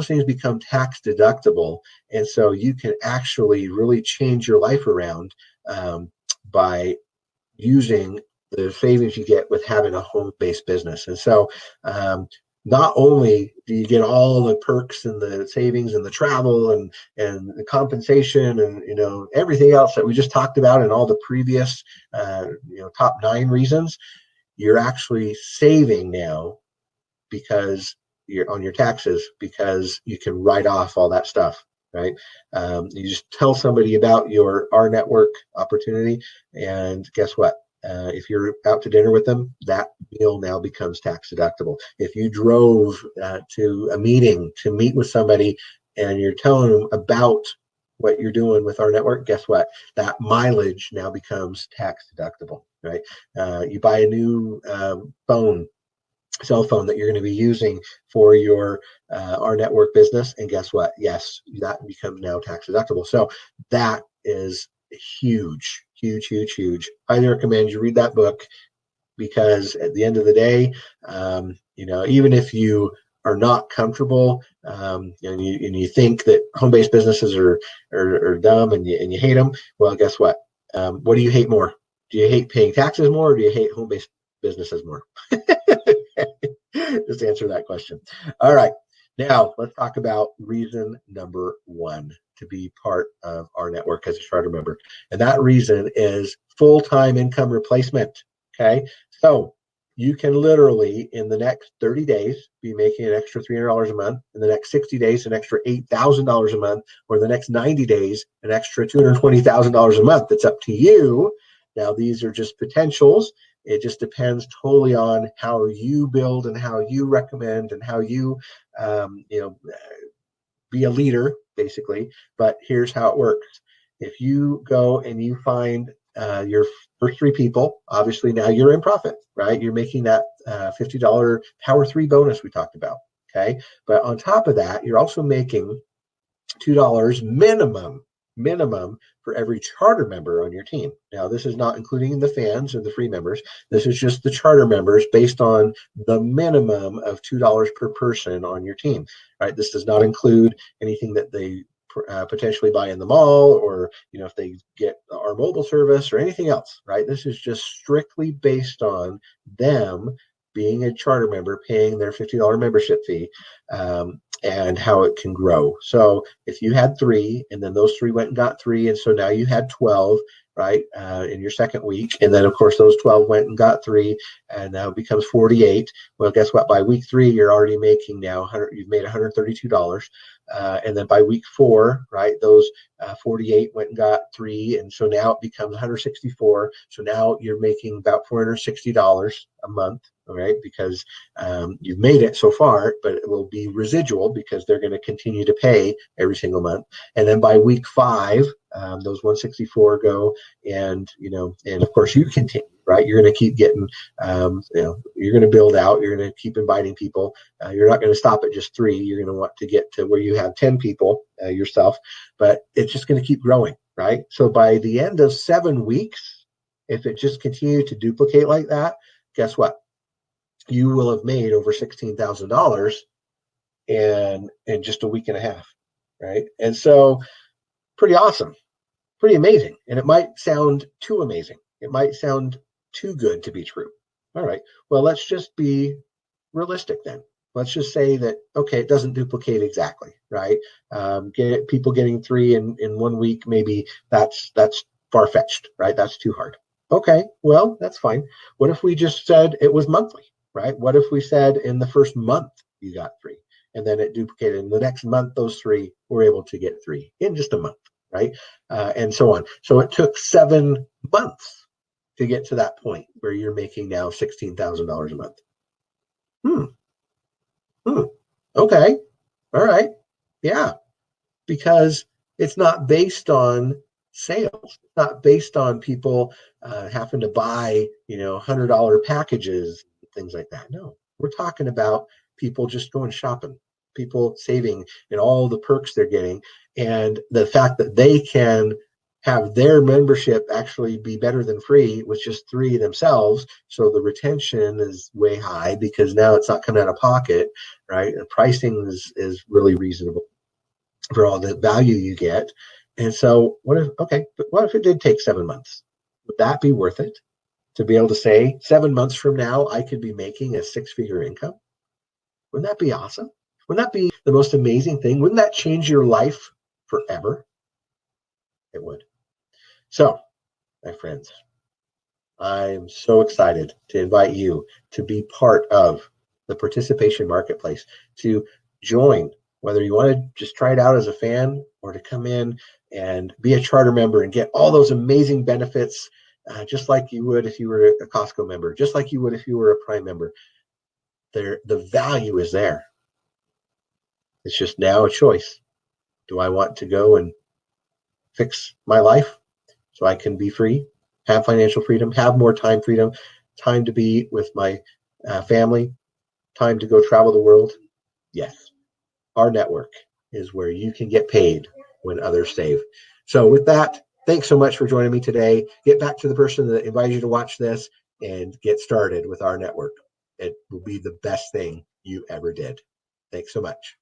things become tax deductible. And so you can actually really change your life around by using the savings you get with having a home-based business. And so not only do you get all the perks and the savings and the travel and the compensation and everything else that we just talked about and all the previous top 9 reasons, you're actually saving now because you're on your taxes, because you can write off all that stuff, right? You just tell somebody about your rNetwork opportunity, and guess what? If you're out to dinner with them, that meal now becomes tax deductible. If you drove to a meeting to meet with somebody and you're telling them about what you're doing with rNetwork, guess what? That mileage now becomes tax deductible, right? You buy a new cell phone that you're going to be using for your rNetwork business, and guess what? Yes, that becomes now tax deductible. So that is huge. Highly recommend you read that book, because at the end of the day, even if you are not comfortable and you think that home-based businesses are dumb and you hate them, well, guess what? What do you hate more? Do you hate paying taxes more, or do you hate home-based businesses more? Just answer that question. All right. Now let's talk about reason number 1 to be part of rNetwork as a charter member. And that reason is full-time income replacement. Okay. So you can literally, in the next 30 days, be making an extra $300 a month. In the next 60 days, an extra $8,000 a month, or the next 90 days, an extra $220,000 a month. It's up to you. Now, these are just potentials. It just depends totally on how you build and how you recommend and how you, be a leader, basically. But here's how it works. If you go and you find your first 3 people, obviously now you're in profit, right? You're making that $50 Power 3 bonus we talked about, okay? But on top of that, you're also making $2 minimum for every charter member on your team. Now, this is not including the fans or the free members. This is just the charter members based on the minimum of $2 per person on your team, right? This does not include anything that they potentially buy in the mall, or if they get our mobile service or anything else, right? This is just strictly based on them being a charter member, paying their $50 membership fee, and how it can grow. So if you had 3, and then those 3 went and got 3, and so now you had 12, right, in your second week, and then of course those 12 went and got 3, and now it becomes 48. Well, guess what? By week 3, you're already making now you've made $132, and then by week 4, right, those 48 went and got 3, and so now it becomes 164. So now you're making about $460 a month. All right, because you've made it so far, but it will be residual because they're going to continue to pay every single month. And then by week 5, those 164 go, and and of course you continue, right? You're going to keep getting, you're going to build out. You're going to keep inviting people. You're not going to stop at just 3. You're going to want to get to where you have 10 people yourself, but it's just going to keep growing, right? So by the end of 7 weeks, if it just continued to duplicate like that, guess what? You will have made over $16,000 in just a week and a half, right? And so pretty awesome, pretty amazing. And it might sound too amazing. It might sound too good to be true. All right. Well, let's just be realistic then. Let's just say that, okay, it doesn't duplicate exactly, right? People getting 3 in 1 week, maybe that's far-fetched, right? That's too hard. Okay, well, that's fine. What if we just said it was monthly, right? What if we said in the first month you got 3, and then it duplicated in the next month, those 3 were able to get 3 in just a month, right? And so on. So it took 7 months to get to that point where you're making now $16,000 a month. Hmm. Hmm. Okay. All right. Yeah. Because it's not based on sales. It's not based on people having to buy, $100 packages, things like that. No, we're talking about people just going shopping, people saving and all the perks they're getting. And the fact that they can have their membership actually be better than free with just 3 themselves. So the retention is way high because now it's not coming out of pocket, right? The pricing is really reasonable for all the value you get. And so what if it did take 7 months? Would that be worth it to be able to say 7 months from now, I could be making a 6-figure income? Wouldn't that be awesome? Wouldn't that be the most amazing thing? Wouldn't that change your life forever? It would. So, my friends, I'm so excited to invite you to be part of the participation marketplace, to join, whether you want to just try it out as a fan or to come in and be a charter member and get all those amazing benefits, just like you would if you were a Costco member, just like you would if you were a Prime member. The value is there. It's just now a choice. Do I want to go and fix my life so I can be free, have financial freedom, have more time freedom, time to be with my family, time to go travel the world? Yes. rNetwork is where you can get paid when others save. So with that, thanks so much for joining me today. Get back to the person that invited you to watch this and get started with rNetwork. It will be the best thing you ever did. Thanks so much.